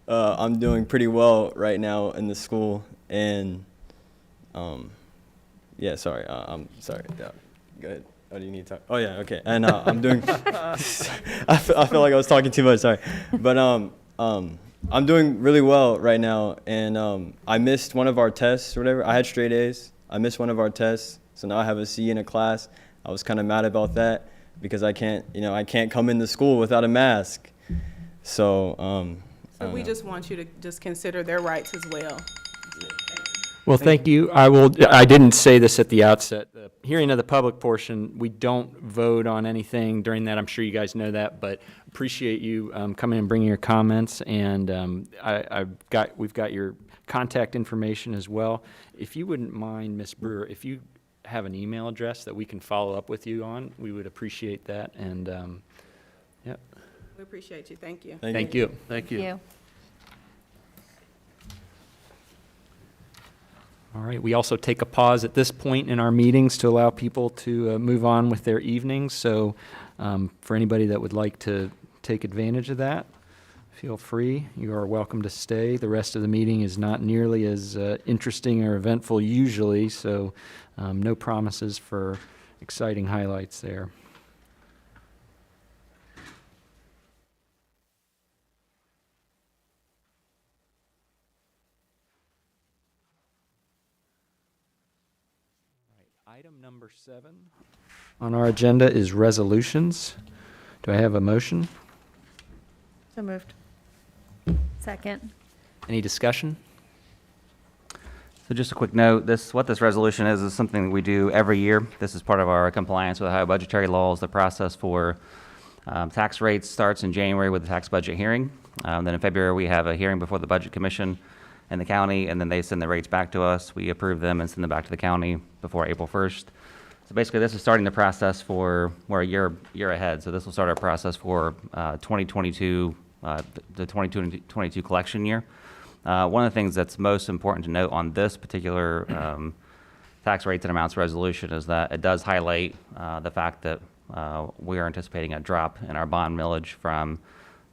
I'm doing pretty well right now in the school, and yeah, sorry, I'm sorry. Yeah, go ahead. Oh, do you need to talk? Oh yeah, okay. And I'm doing. I feel like I was talking too much. Sorry, but I'm doing really well right now, and I missed one of our tests or whatever. I had straight A's. I missed one of our tests, so now I have a C in a class. I was kind of mad about that, because I can't come into school without a mask. So, So we just want you to just consider their rights as well. Well, thank you. I didn't say this at the outset. The hearing of the public portion, we don't vote on anything during that. I'm sure you guys know that, but appreciate you coming and bringing your comments. And we've got your contact information as well. If you wouldn't mind, Ms. Brewer, if you have an email address that we can follow up with you on, we would appreciate that. And yeah. We appreciate you. Thank you. Thank you. Thank you. All right, we also take a pause at this point in our meetings to allow people to move on with their evenings. So for anybody that would like to take advantage of that, feel free. You are welcome to stay. The rest of the meeting is not nearly as interesting or eventful usually, so no promises for exciting highlights there. Item number 7 on our agenda is resolutions. Do I have a motion? So moved. Second. Any discussion? So just a quick note, what this resolution is something that we do every year. This is part of our compliance with Ohio budgetary laws. The process for tax rates starts in January with the tax budget hearing. Then in February, we have a hearing before the Budget Commission and the county, and then they send the rates back to us. We approve them and send them back to the county before April 1st. So basically, this is starting the process we're a year ahead. So this will start our process for 2022, the 2022 collection year. One of the things that's most important to note on this particular tax rates and amounts resolution is that it does highlight the fact that we are anticipating a drop in our bond millage from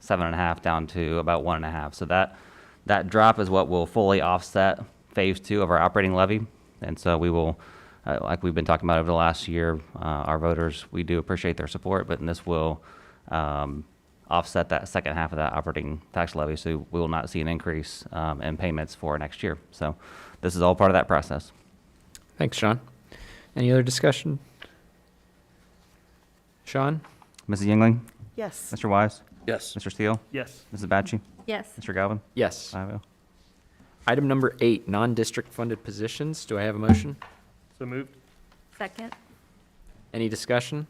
7.5 down to about 1.5. So that drop is what will fully offset phase 2 of our operating levy. And so we will, like we've been talking about over the last year, our voters, we do appreciate their support, but this will offset that second half of that operating tax levy. So we will not see an increase in payments for next year. So this is all part of that process. Thanks, Sean. Any other discussion? Sean? Mrs. Yingling? Yes. Mr. Wise? Yes. Mr. Steele? Yes. Mrs. Batchy? Yes. Mr. Galvin? Yes. 5-0. Item number 8, non-district funded positions. Do I have a motion? So moved. Second. Any discussion?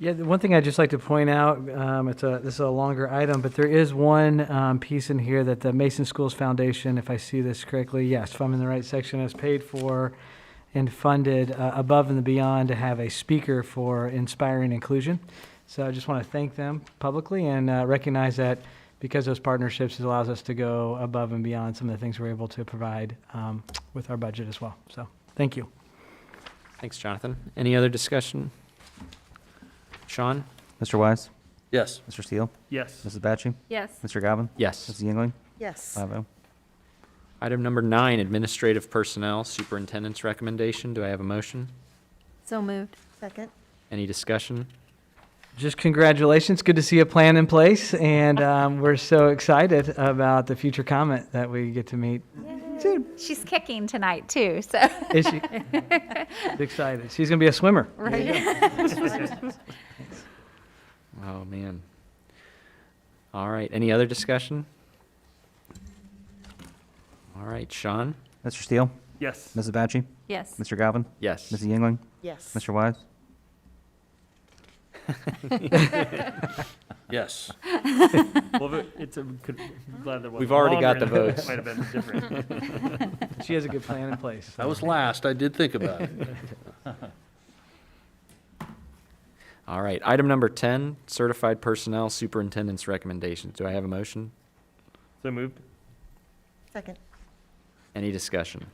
Yeah, the one thing I'd just like to point out, this is a longer item, but there is one piece in here that the Mason Schools Foundation, if I see this correctly, yes, if I'm in the right section, has paid for and funded above and beyond to have a speaker for inspiring inclusion. So I just want to thank them publicly and recognize that because those partnerships, it allows us to go above and beyond some of the things we're able to provide with our budget as well. So thank you. Thanks, Jonathan. Any other discussion? Sean? Mr. Wise? Yes. Mr. Steele? Yes. Mrs. Batchy? Yes. Mr. Galvin? Yes. Mrs. Yingling? Yes. 5-0. Item number 9, administrative personnel, superintendent's recommendation. Do I have a motion? So moved. Second. Any discussion? Just congratulations. Good to see a plan in place. And we're so excited about the future comment that we get to meet soon. She's kicking tonight too, so. Is she? Excited. She's going to be a swimmer. Right. Oh, man. All right. Any other discussion? All right. Sean? Mr. Steele? Yes. Mrs. Batchy? Yes. Mr. Galvin? Yes. Mrs. Yingling? Yes. Mr. Wise? Yes. Well, glad there wasn't We've already got the longer. votes. Might have been different. She has a good plan in place. That was last. I did think about it. All right, item number 10, certified personnel superintendent's recommendations. Do I have a motion? So moved. Second. Any discussion?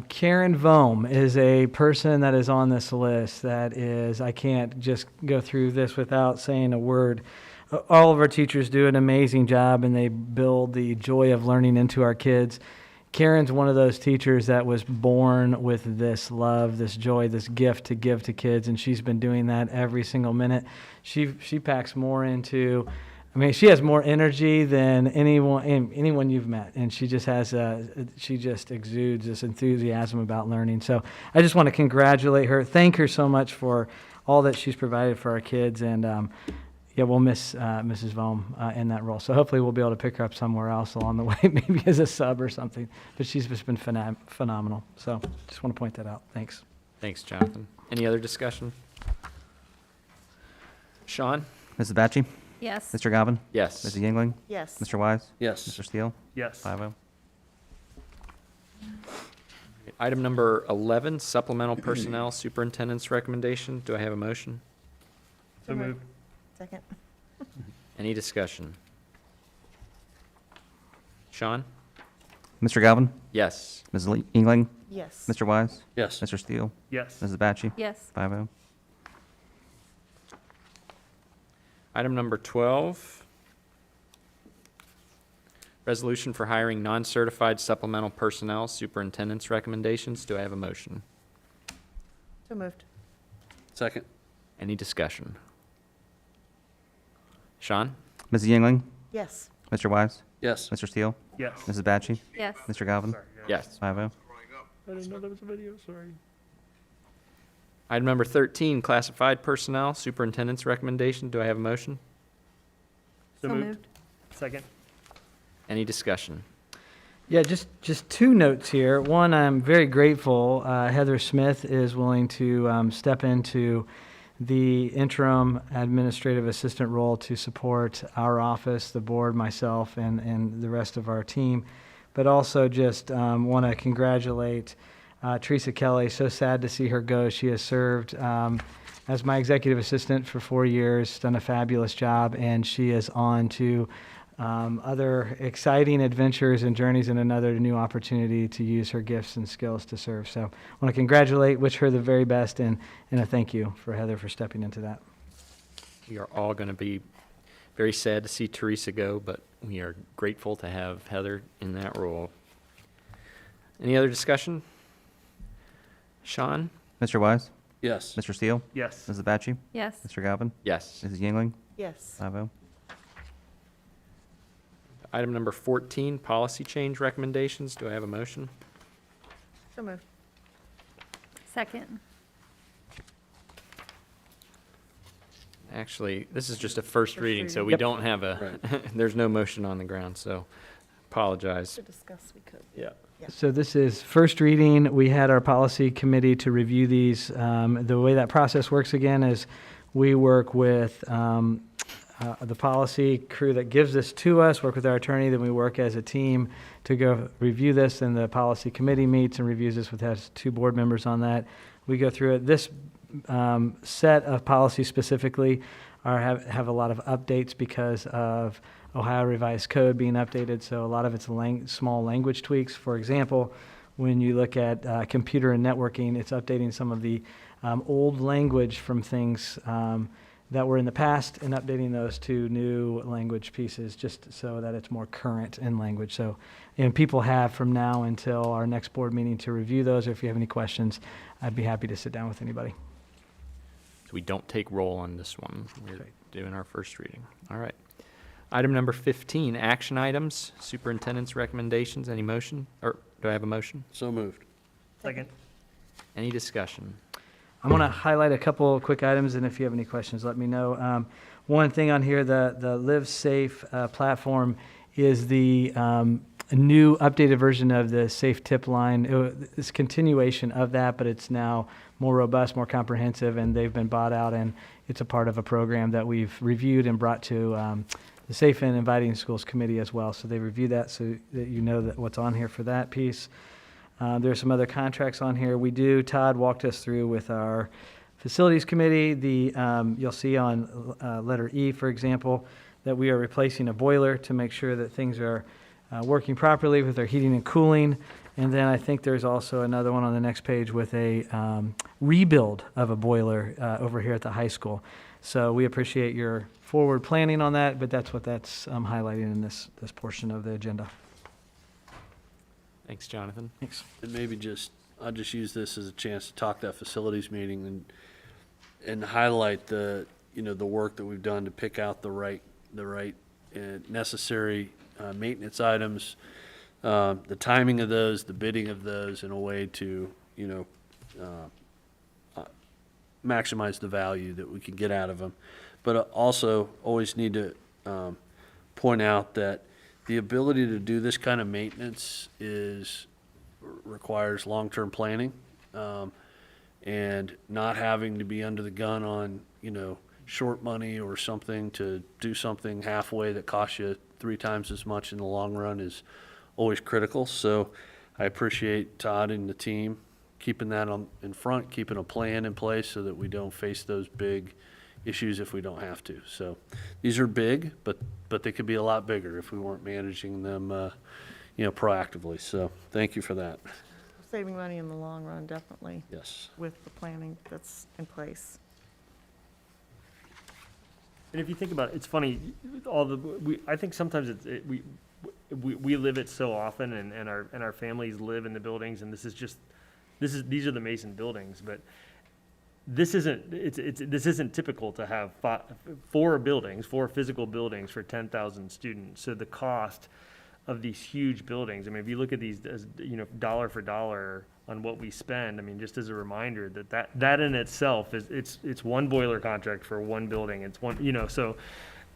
Karen Vohm is a person that is on this list that is, I can't just go through this without saying a word. All of our teachers do an amazing job and they build the joy of learning into our kids. Karen's one of those teachers that was born with this love, this joy, this gift to give to kids, and she's been doing that every single minute. She packs more into, I mean, she has more energy than anyone you've met, and she just has she just exudes this enthusiasm about learning. So I just want to congratulate her, thank her so much for all that she's provided for our kids, and yeah, we'll miss Mrs. Vohm in that role. So hopefully we'll be able to pick her up somewhere else along the way, maybe as a sub or something. But she's just been phenomenal. So just want to point that out. Thanks. Thanks, Jonathan. Any other discussion? Sean? Mrs. Batchy? Yes. Mr. Galvin? Yes. Mrs. Yingling? Yes. Mr. Wise? Yes. Mr. Steele? Yes. 5-0. Item number 11, supplemental personnel superintendent's recommendation. Do I have a motion? So moved. Second. Any discussion? Sean? Mr. Galvin? Yes. Mrs. Yingling? Yes. Mr. Wise? Yes. Mr. Steele? Yes. Mrs. Batchy? Yes. 5-0. Item number 12, resolution for hiring non-certified supplemental personnel superintendent's recommendations. Do I have a motion? So moved. Second. Any discussion? Sean? Mrs. Yingling? Yes. Mr. Wise? Yes. Mr. Steele? Yes. Mrs. Batchy? Yes. Mr. Galvin? Sorry, Yes. 5-0. I didn't know there was a video, sorry. Item number 13, classified personnel superintendent's recommendation. Do I have a motion? So moved. Second. Any discussion? Yeah, just two notes here. One, I'm very grateful Heather Smith is willing to step into the interim administrative assistant role to support our office, the board, myself, and the rest of our team. But also just want to congratulate Teresa Kelly. So sad to see her go. She has served as my executive assistant for 4 years, done a fabulous job, and she is on to other exciting adventures and journeys and another new opportunity to use her gifts and skills to serve. So I want to congratulate, wish her the very best, and a thank you for Heather for stepping into that. We are all going to be very sad to see Teresa go, but we are grateful to have Heather in that role. Any other discussion? Sean? Mr. Wise? Yes. Mr. Steele? Yes. Mrs. Batchy? Yes. Mr. Galvin? Yes. Mrs. Yingling? Yes. 5-0. Item number 14, policy change recommendations. Do I have a motion? So moved. Second. Actually, this is just a first reading, so we Yep. don't have a, there's no motion on the ground, so apologize. To discuss, we could. Yeah. So this is first reading. We had our policy committee to review these. The way that process works again is we work with the policy crew that gives this to us, work with our attorney, then we work as a team to go review this, and the policy committee meets and reviews this with has 2 board members on that. We go through it. This set of policies specifically have a lot of updates because of Ohio Revised Code being updated, so a lot of it's small language tweaks. For example, when you look at computer and networking, it's updating some of the old language from things that were in the past and updating those to new language pieces just so that it's more current in language. So, and people have from now until our next board meeting to review those. Or if you have any questions, I'd be happy to sit down with anybody. So we don't take roll on this one. We're doing our first reading. All right. Item number 15, action items, superintendent's recommendations. Any motion? Or do I have a motion? So moved. Second. Any discussion? I'm going to highlight a couple of quick items, and if you have any questions, let me know. One thing on here, the Live Safe platform is the a new updated version of the safe tip line. It's a continuation of that, but it's now more robust, more comprehensive, and they've been bought out, and it's a part of a program that we've reviewed and brought to the Safe and Inviting Schools Committee as well. So they reviewed that so that you know that what's on here for that piece. There's some other contracts on here. Todd walked us through with our Facilities Committee. You'll see on letter E, for example, that we are replacing a boiler to make sure that things are working properly with our heating and cooling. And then I think there's also another one on the next page with a rebuild of a boiler over here at the high school. So we appreciate your forward planning on that, but that's what that's highlighting in this portion of the agenda. Thanks, Jonathan. Thanks. And maybe I'll just use this as a chance to talk that facilities meeting and highlight the work that we've done to pick out the right necessary maintenance items, the timing of those, the bidding of those in a way to, maximize the value that we can get out of them. But also always need to point out that the ability to do this kind of maintenance requires long-term planning, and not having to be under the gun on, short money or something to do something halfway that costs you 3 times as much in the long run is always critical. So I appreciate Todd and the team keeping that in front, keeping a plan in place so that we don't face those big issues if we don't have to. So these are big, but they could be a lot bigger if we weren't managing them, proactively. So thank you for that. Saving money in the long run, definitely. Yes. With the planning that's in place. And if you think about it, it's funny, I think sometimes we live it so often, and our families live in the buildings, and these are the Mason buildings, but this isn't typical to have 4 physical buildings for 10,000 students. So the cost of these huge buildings, I mean, if you look at these as, dollar for dollar on what we spend, I mean, just as a reminder that in itself it's one boiler contract for one building. It's one, so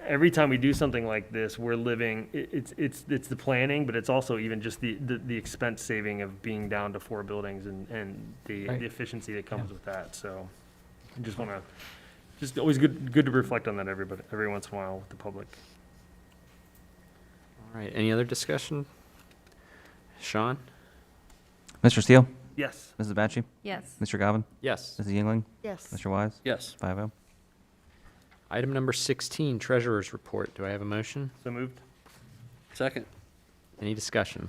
every time we do something like this, we're living, it's the planning, but it's also even just the expense saving of being down to 4 buildings and the efficiency that comes with that. So I just want to, just always good to reflect on that every once in a while with the public. All right, any other discussion? Sean? Mr. Steele? Yes. Mrs. Batchy? Yes. Mr. Govan? Yes. Mrs. Yingling? Yes. Mr. Wise? Yes. 5-0. Item number 16, Treasurer's Report. Do I have a motion? So moved. Second. Any discussion?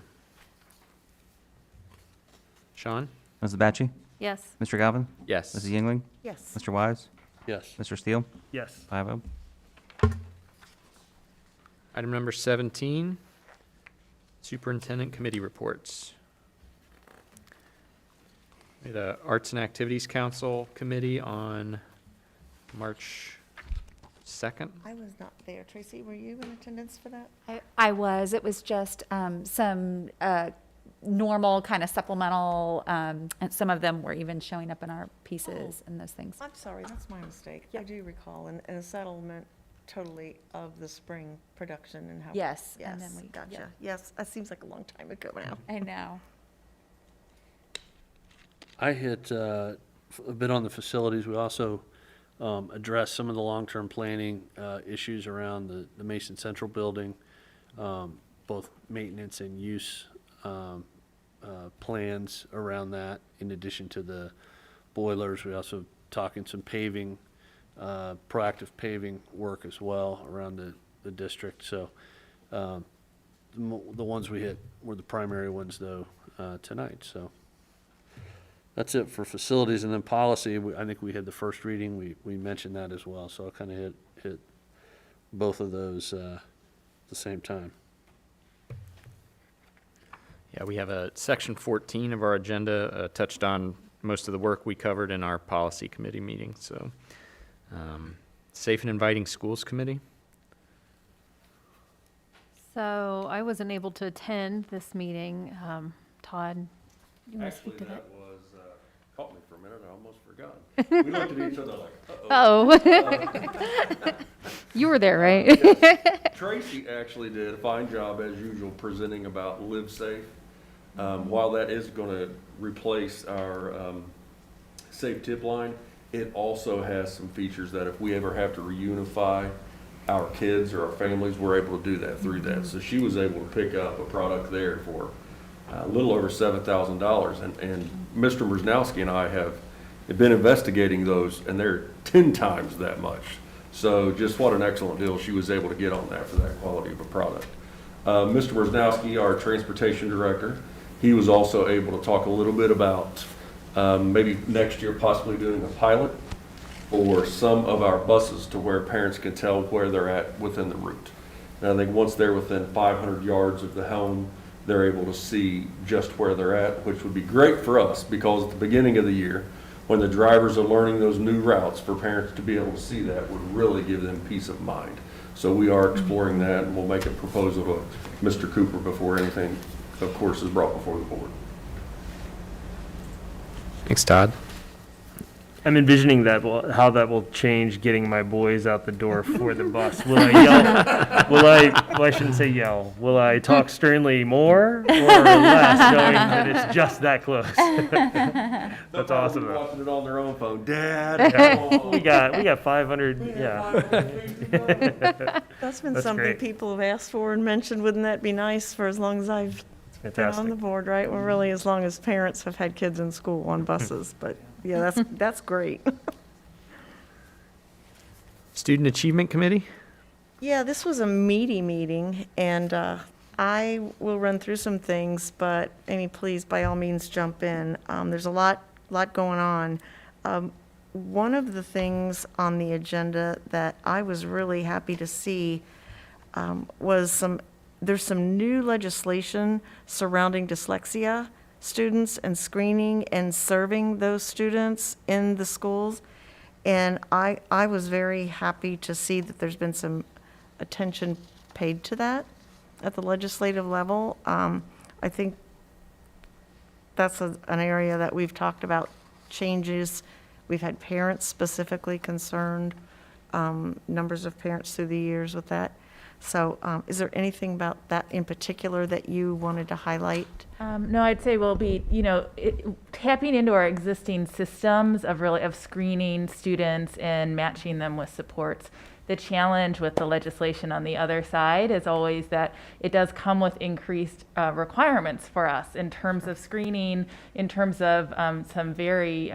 Sean? Mrs. Batchy? Yes. Mr. Govan? Yes. Mrs. Yingling? Yes. Mr. Wise? Yes. Mr. Steele? Yes. 5-0. Item number 17, Superintendent Committee Reports. We had a Arts and Activities Council Committee on March 2nd. I was not there. Tracy, were you in attendance for that? I was. It was just some normal kind of supplemental, and some of them were even showing up in our pieces and those things. I'm sorry, that's my mistake. I do recall, and a settlement totally of the spring production and how. Yes, Yes, and then we- gotcha. yeah. Yes, that seems like a long time ago now. I know. I had a bit on the facilities. We also addressed some of the long-term planning issues around the Mason Central building, both maintenance and use plans around that. In addition to the boilers, we also talking some paving, proactive paving work as well around the district. So the ones we hit were the primary ones, though, tonight. So that's it for facilities. And then policy, I think we had the first reading. We mentioned that as well. So I'll kind of hit both of those at the same time. Yeah, we have a section 14 of our agenda touched on most of the work we covered in our policy committee meeting. So Safe and Inviting Schools Committee. So I wasn't able to attend this meeting. Todd, you want to speak to that? Was caught me for for a minute, I almost forgot. We looked at each other like, uh-oh. You were there, right? Yes. Tracy actually did a fine job, as usual, presenting about Live Safe. While that is going to replace our Safe Tip line, it also has some features that if we ever have to reunify our kids or our families, we're able to do that through that. So she was able to pick up a product there for a little over $7,000. And Mr. Mrznowski and I have been investigating those, and they're 10 times that much. So just what an excellent deal she was able to get on that for that quality of a product. Mr. Mrznowski, our transportation director, he was also able to talk a little bit about maybe next year possibly doing a pilot for some of our buses to where parents can tell where they're at within the route. And I think once they're within 500 yards of the home, they're able to see just where they're at, which would be great for us because at the beginning of the year, when the drivers are learning those new routes, for parents to be able to see that would really give them peace of mind. So we are exploring that, and we'll make a proposal to Mr. Cooper before anything, of course, is brought before the board. Thanks, Todd. I'm envisioning how that will change getting my boys out the door for the bus. Will I yell? Well, I shouldn't say yell. Will I talk sternly more or less, knowing that it's just that close? That's awesome. They're watching it on their own phone. Dad, Yeah. we got 500. Yeah. That's been That's something great. people have asked for and mentioned. Wouldn't that be nice for as long as I've been Fantastic. on the board, right? Well, really, as long as parents have had kids in school on buses. But yeah, that's great. Student Achievement Committee? Yeah, this was a meaty meeting, and I will run through some things, but Amy, please, by all means, jump in. There's a lot going on. One of the things on the agenda that I was really happy to see was there's some new legislation surrounding dyslexia students and screening and serving those students in the schools. And I was very happy to see that there's been some attention paid to that at the legislative level. I think that's an area that we've talked about changes. We've had parents specifically concerned, numbers of parents through the years with that. So is there anything about that in particular that you wanted to highlight? No, I'd say we'll be, tapping into our existing systems of screening students and matching them with supports. The challenge with the legislation on the other side is always that it does come with increased requirements for us in terms of screening, in terms of some very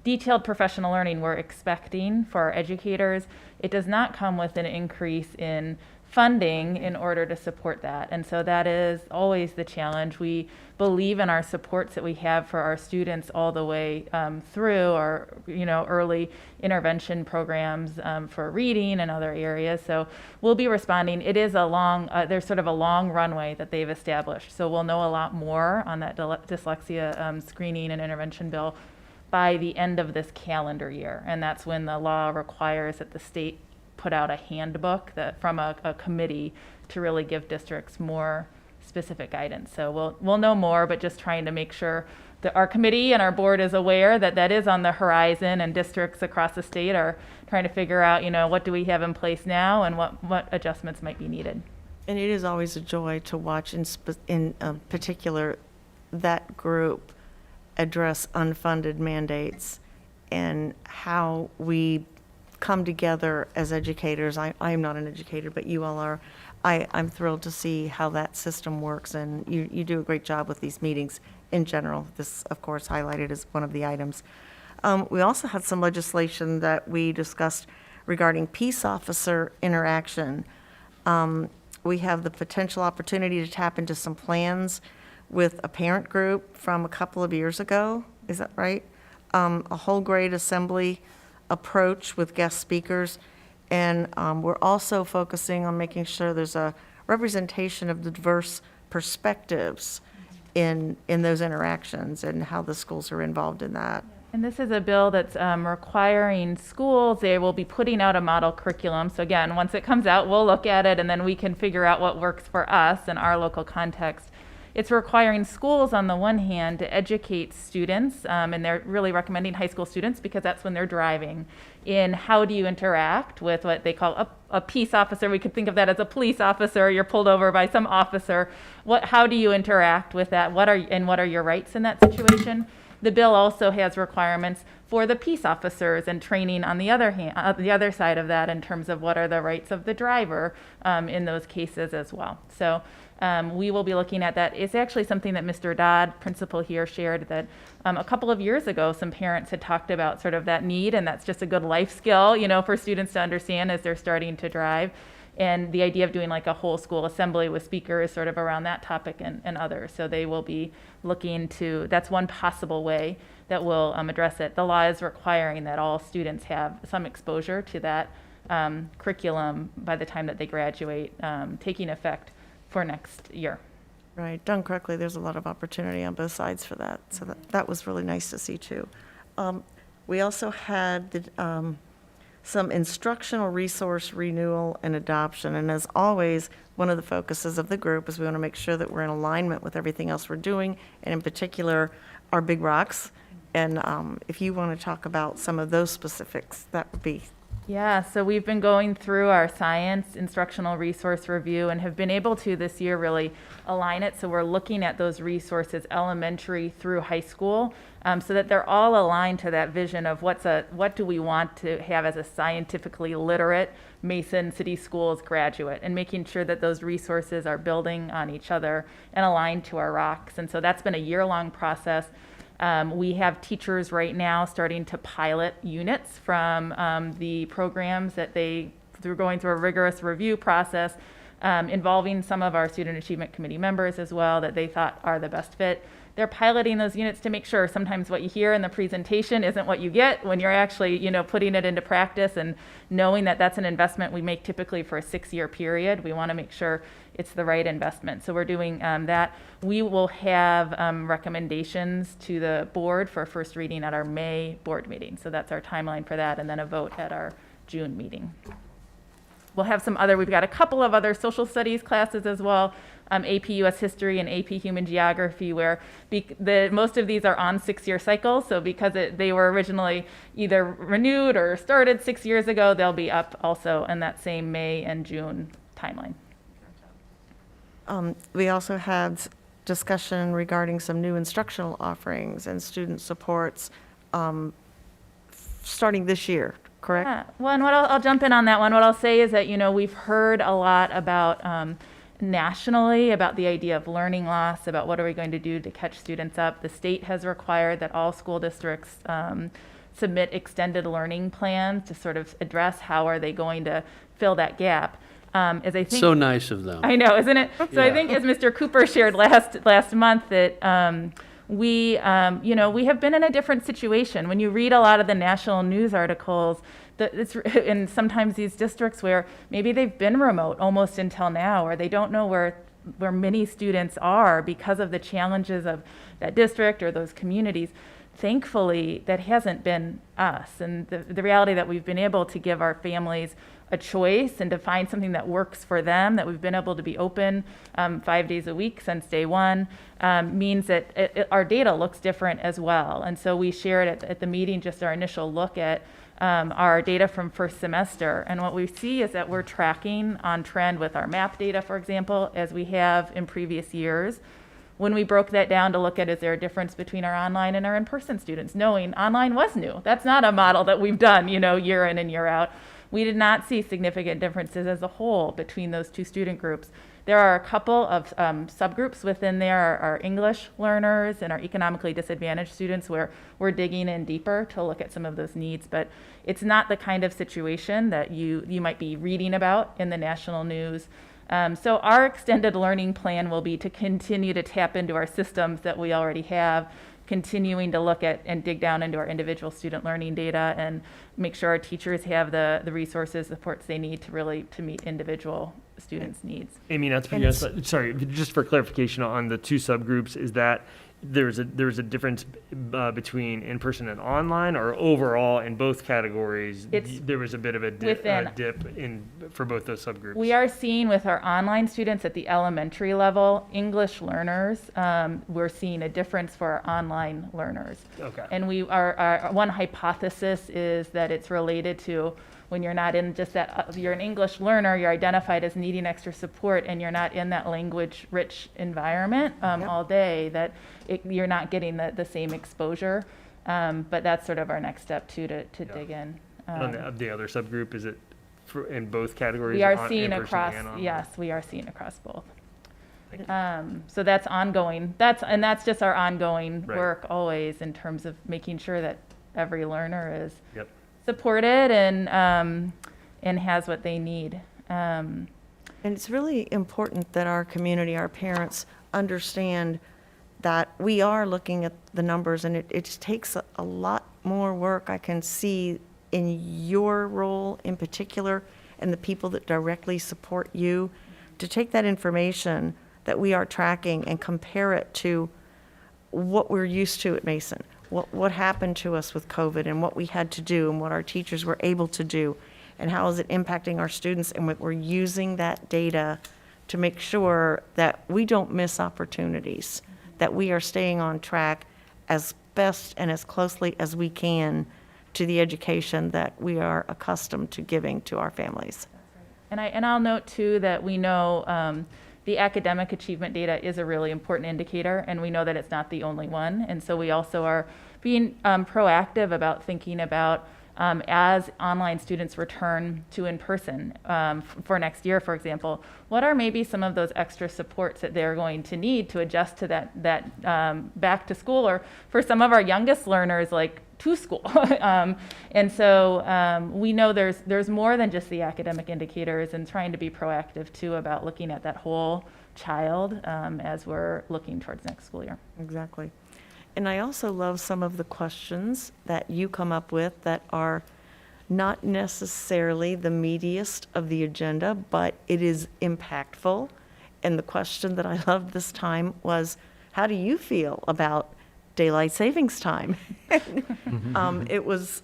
detailed professional learning we're expecting for our educators. It does not come with an increase in funding in order to support that. And so that is always the challenge. We believe in our supports that we have for our students all the way through our early intervention programs for reading and other areas. So we'll be responding. It is there's sort of a long runway that they've established. So we'll know a lot more on that dyslexia screening and intervention bill by the end of this calendar year. And that's when the law requires that the state put out a handbook from a committee to really give districts more specific guidance. So we'll know more, but just trying to make sure that our committee and our board is aware that that is on the horizon, and districts across the state are trying to figure out, what do we have in place now and what adjustments might be needed. And it is always a joy to watch in particular that group address unfunded mandates and how we come together as educators. I am not an educator, but you all are. I'm thrilled to see how that system works, and you do a great job with these meetings in general. This, of course, highlighted as one of the items. We also had some legislation that we discussed regarding peace officer interaction. We have the potential opportunity to tap into some plans with a parent group from a couple of years ago. Is that right? A whole grade assembly approach with guest speakers. And we're also focusing on making sure there's a representation of the diverse perspectives in those interactions and how the schools are involved in that. And this is a bill that's requiring schools, they will be putting out a model curriculum. So again, once it comes out, we'll look at it and then we can figure out what works for us in our local context. it's requiring schools on the one hand to educate students, and they're really recommending high school students because that's when they're driving, in how do you interact with what they call a peace officer. We could think of that as a police officer. You're pulled over by some officer. How do you interact with that? What are your rights in that situation? The bill also has requirements for the peace officers and training on the other hand, the other side of that, in terms of what are the rights of the driver in those cases as well. So we will be looking at that. It's actually something that Mr. Dodd, principal here, shared that a couple of years ago, some parents had talked about sort of that need, and that's just a good life skill, you know, for students to understand as they're starting to drive. And the idea of doing like a whole school assembly with speakers sort of around that topic and others. So they will be looking to, that's one possible way that will address it. The law is requiring that all students have some exposure to that curriculum by the time that they graduate, taking effect for next year. Right, done correctly, there's a lot of opportunity on both sides for that. So that was really nice to see too. We also had some instructional resource renewal and adoption. And as always, one of the focuses of the group is we want to make sure that we're in alignment with everything else we're doing, and in particular, our big rocks. And if you want to talk about some of those specifics, that would be. Yeah, so we've been going through our science instructional resource review and have been able to this year really align it. So we're looking at those resources elementary through high school, so that they're all aligned to that vision of what do we want to have as a scientifically literate Mason City Schools graduate, and making sure that those resources are building on each other and aligned to our rocks. And so that's been a year-long process. We have teachers right now starting to pilot units from the programs that through going through a rigorous review process, involving some of our Student Achievement Committee members as well that they thought are the best fit. They're piloting those units to make sure sometimes what you hear in the presentation isn't what you get when you're actually, you know, putting it into practice, and knowing that that's an investment we make typically for a 6-year period. We want to make sure it's the right investment. So we're doing that. We will have recommendations to the board for a first reading at our May board meeting. So that's our timeline for that, and then a vote at our June meeting. We'll have we've got a couple of other social studies classes as well, AP US History and AP Human Geography, where most of these are on 6-year cycles. So because they were originally either renewed or started 6 years ago, they'll be up also in that same May and June timeline. We also had discussion regarding some new instructional offerings and student supports starting this year, correct? Yeah. Well, and I'll jump in on that one. What I'll say is that, you know, we've heard a lot about nationally about the idea of learning loss, about what are we going to do to catch students up. The state has required that all school districts submit extended learning plans to sort of address how are they going to fill that gap. As I think, So nice of them. I know, isn't it? So I think, as Mr. Cooper shared last month, that we have been in a different situation. When you read a lot of the national news articles, and sometimes these districts where maybe they've been remote almost until now, or they don't know where many students are because of the challenges of that district or those communities. Thankfully, that hasn't been us. And the reality that we've been able to give our families a choice and to find something that works for them, that we've been able to be open 5 days a week since day one, means that our data looks different as well. And so we shared at the meeting just our initial look at our data from first semester. And what we see is that we're tracking on trend with our MAP data, for example, as we have in previous years. When we broke that down to look at, is there a difference between our online and our in-person students, knowing online was new. That's not a model that we've done, year in and year out. We did not see significant differences as a whole between those two student groups. There are a couple of subgroups within there, our English learners and our economically disadvantaged students, where we're digging in deeper to look at some of those needs. But it's not the kind of situation that you might be reading about in the national news. So our extended learning plan will be to continue to tap into our systems that we already have, continuing to look at and dig down into our individual student learning data and make sure our teachers have the resources, supports they need to meet individual students' needs. Amy, not to put you on the spot, sorry, just for clarification on the two subgroups, is that there was a difference between in-person and online, or overall in both categories, there was a bit of a dip for both those subgroups? We are seeing with our online students at the elementary level, English learners, we're seeing a difference for our online learners. Okay. And our one hypothesis is that it's related to when you're not in just that, you're an English learner, you're identified as needing extra support, and you're not in that language-rich environment all day, that you're not getting the same exposure. But that's sort of our next step too, to dig in. On the other subgroup, is it in both categories? We are seeing across, yes, we are seeing across both. So that's ongoing. That's just our ongoing work always, in terms of making sure that every learner is supported and has what they need. And it's really important that our community, our parents, understand that we are looking at the numbers, and it just takes a lot more work, I can see, in your role in particular, and the people that directly support you, to take that information that we are tracking and compare it to what we're used to at Mason. What happened to us with COVID, and what we had to do, and what our teachers were able to do, and how is it impacting our students, and we're using that data to make sure that we don't miss opportunities, that we are staying on track as best and as closely as we can to the education that we are accustomed to giving to our families. And I'll note too that we know the academic achievement data is a really important indicator, and we know that it's not the only one. And so we also are being proactive about thinking about as online students return to in-person for next year, for example, what are maybe some of those extra supports that they're going to need to adjust to that back to school, or for some of our youngest learners, like to school. And so we know there's more than just the academic indicators, and trying to be proactive too about looking at that whole child as we're looking towards next school year. Exactly. And I also love some of the questions that you come up with that are not necessarily the meatiest of the agenda, but it is impactful. And the question that I loved this time was, how do you feel about daylight savings time? It was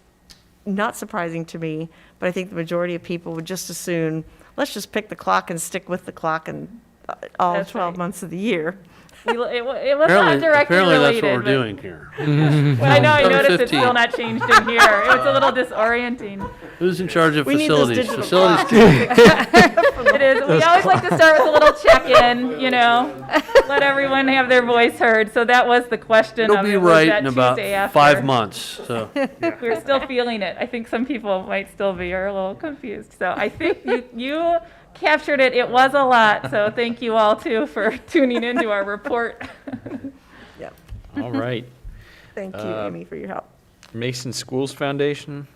not surprising to me, but I think the majority of people would just as soon, let's just pick the clock and stick with the clock and all That's 12 months of the year. It was not directly apparently related. that's what we're but- doing here. Well, I know, I noticed it's 15. still not changed in here. It was a little disorienting. Who's in charge of We need those facilities? digital Facilities. It is. We always like to start with a little check-in, let everyone have their voice heard. So that was the question. It'll of be it, was right that in about Tuesday after. 5 months, so. We're still feeling it. I think some people might still be a little confused. So I think you captured it. It was a lot. So thank you all too for tuning into our report. Yep. All right. Thank you, Amy, for your help. Mason Schools Foundation.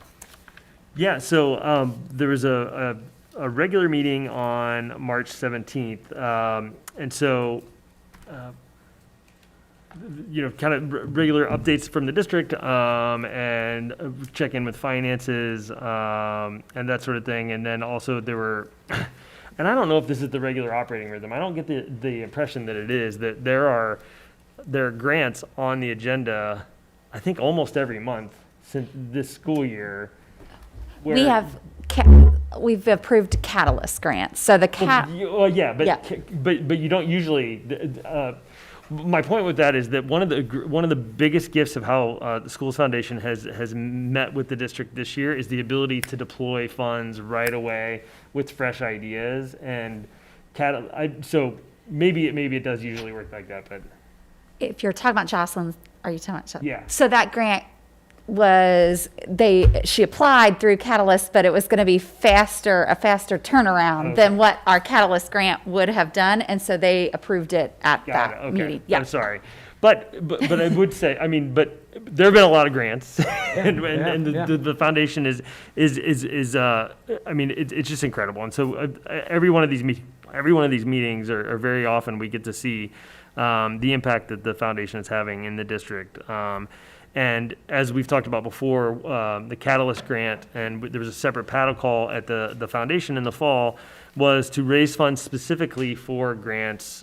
Yeah, so there was a regular meeting on March 17th. And so, kind of regular updates from the district and check in with finances and that sort of thing. And then also there were, and I don't know if this is the regular operating rhythm. I don't get the impression that it is, that there are grants on the agenda, I think almost every month since this school year. where- We've approved Catalyst grants. So the but you don't usually. My point with that is that one of the biggest gifts of how the Schools Foundation has met with the district this year is the ability to deploy funds right away with fresh ideas. And so maybe it does usually work like that, but if you're talking about Jocelyn, are you talking about Jocelyn? Yeah. So that grant she applied through Catalyst, but it was going to be a faster turnaround than what our Catalyst grant would have done, and so they approved it at that meeting. Yeah. I'm sorry, but I would say, but there have been a lot of grants, and the foundation is it's just incredible, and so every one of these meetings are very often we get to see the impact that the foundation is having in the district. And as we've talked about before, the Catalyst grant, and there was a separate paddle call at the foundation in the fall, was to raise funds specifically for grants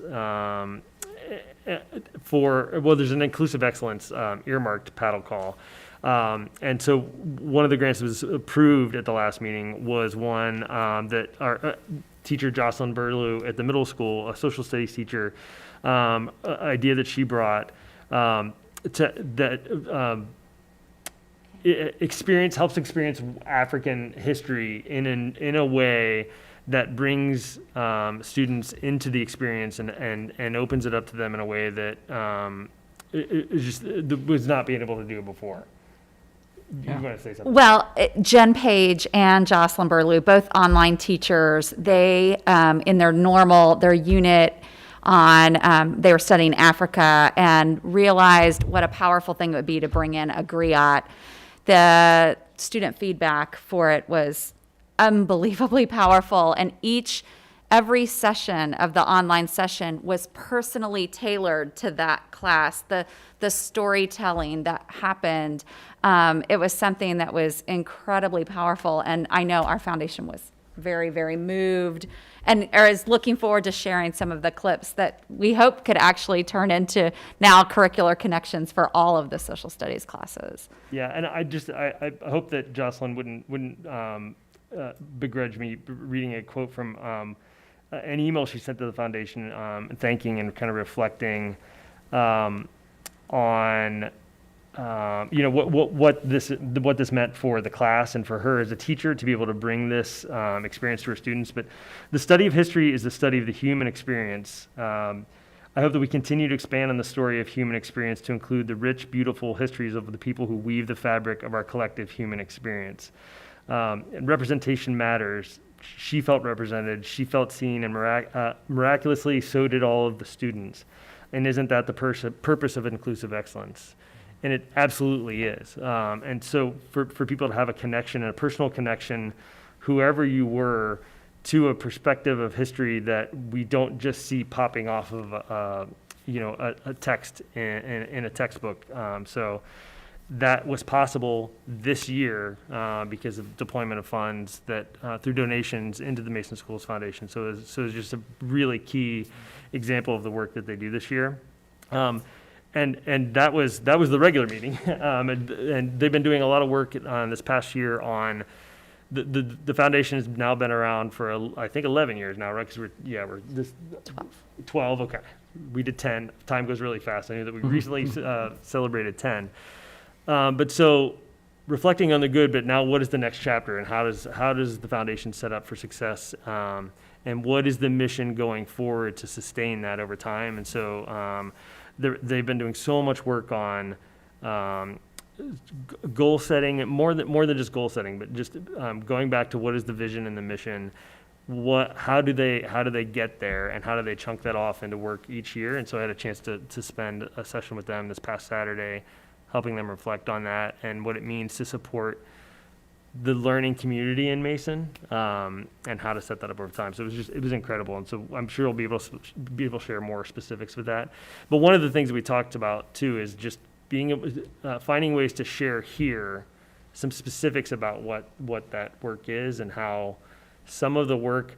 there's an inclusive excellence earmarked paddle call. And so one of the grants that was approved at the last meeting was one that our teacher Jocelyn Burlew at the middle school, a social studies teacher, idea that she brought helps experience African history in a way that brings students into the experience and opens it up to them in a way that it was not being able to do before. You want to say something? Well, Jen Page and Jocelyn Burlew, both online teachers, they, in their unit on, they were studying Africa and realized what a powerful thing it would be to bring in a griot. The student feedback for it was unbelievably powerful, and every session of the online session was personally tailored to that class. The storytelling that happened, it was something that was incredibly powerful, and I know our foundation was very, very moved and is looking forward to sharing some of the clips that we hope could actually turn into now curricular connections for all of the social studies classes. Yeah, and I hope that Jocelyn wouldn't begrudge me reading a quote from an email she sent to the foundation, thanking and kind of reflecting on what this meant for the class and for her as a teacher to be able to bring this experience to her students. But the study of history is the study of the human experience. I hope that we continue to expand on the story of human experience to include the rich, beautiful histories of the people who weave the fabric of our collective human experience. And representation matters. She felt represented, she felt seen, and miraculously so did all of the students. And isn't that the purpose of inclusive excellence? And it absolutely is. And so for people to have a connection, a personal connection, whoever you were, to a perspective of history that we don't just see popping off of a text in a textbook. So that was possible this year because of deployment of funds that through donations into the Mason Schools Foundation. So it's just a really key example of the work that they do this year. And that was the regular meeting, and they've been doing a lot of work this past year on the foundation has now been around for I think 11 years now, right? Because we're 12. Okay, we did 10. Time goes really fast. I knew that we recently celebrated 10. But so reflecting on the good, but now what is the next chapter, and how does the foundation set up for success, and what is the mission going forward to sustain that over time? And so they've been doing so much work on goal setting, more than just goal setting, but just going back to what is the vision and the mission. How do they get there, and how do they chunk that off into work each year? And so I had a chance to spend a session with them this past Saturday, helping them reflect on that and what it means to support the learning community in Mason, and how to set that up over time. So it was incredible. And so I'm sure we'll be able to share more specifics with that. But one of the things that we talked about too is just finding ways to share here some specifics about what that work is, and how some of the work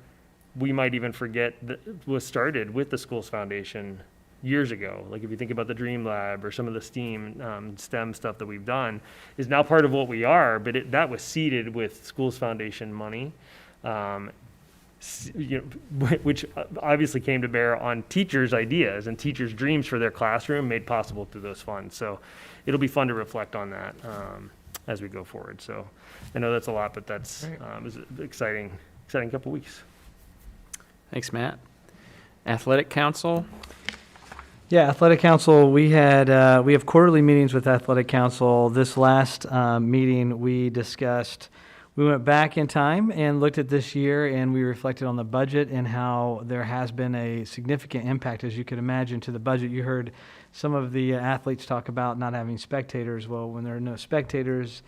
we might even forget that was started with the Schools Foundation years ago. Like if you think about the Dream Lab or some of the STEM stuff that we've done is now part of what we are, but that was seeded with Schools Foundation money, which obviously came to bear on teachers' ideas and teachers' dreams for their classroom, made possible through those funds. So it'll be fun to reflect on that as we go forward. So I know that's a lot, but that's it was an exciting couple weeks. Thanks, Matt. Athletic Council. Yeah, Athletic Council, we have quarterly meetings with Athletic Council. This last meeting we went back in time and looked at this year, and we reflected on the budget and how there has been a significant impact, as you could imagine, to the budget. You heard some of the athletes talk about not having spectators. Well, when there are no spectators,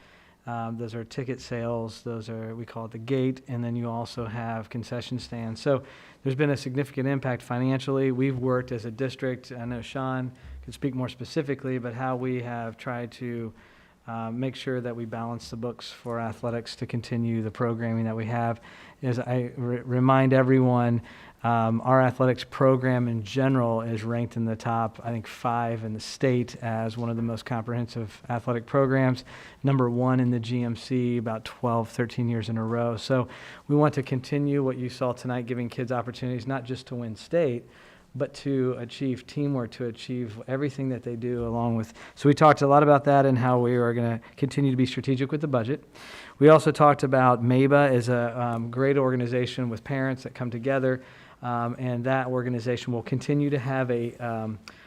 those are ticket sales, we call it the gate, and then you also have concession stands. So there's been a significant impact financially. We've worked as a district, I know Sean can speak more specifically, but how we have tried to make sure that we balance the books for athletics to continue the programming that we have. As I remind everyone, our athletics program in general is ranked in the top, I think, 5 in the state as one of the most comprehensive athletic programs, number 1 in the GMC about 12, 13 years in a row. So we want to continue what you saw tonight, giving kids opportunities not just to win state, but to achieve teamwork, to achieve everything that they do along with. So we talked a lot about that and how we are going to continue to be strategic with the budget. We also talked about MABA as a great organization with parents that come together, and that organization will continue to have a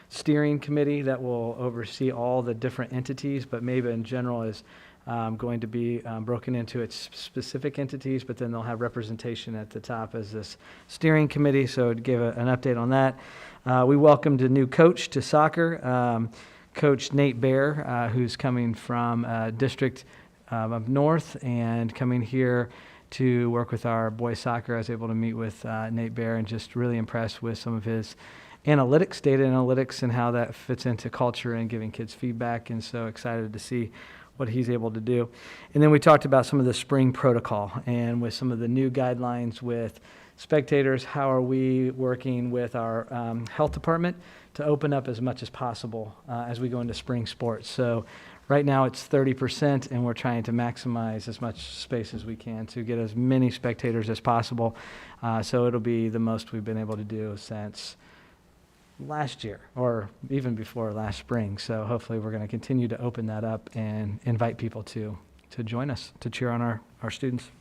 steering committee that will oversee all the different entities, but MABA in general is going to be broken into its specific entities, but then they'll have representation at the top as this steering committee. So to give an update on that, we welcomed a new coach to soccer, Coach Nate Bear, who's coming from district up north and coming here to work with our boys soccer. I was able to meet with Nate Bear and just really impressed with some of his analytics, data analytics, and how that fits into culture and giving kids feedback. And so excited to see what he's able to do. And then we talked about some of the spring protocol and with some of the new guidelines with spectators, how are we working with our health department to open up as much as possible as we go into spring sports. So right now it's 30% and we're trying to maximize as much space as we can to get as many spectators as possible. So it'll be the most we've been able to do since last year or even before last spring. So hopefully we're going to continue to open that up and invite people to join us to cheer on our students.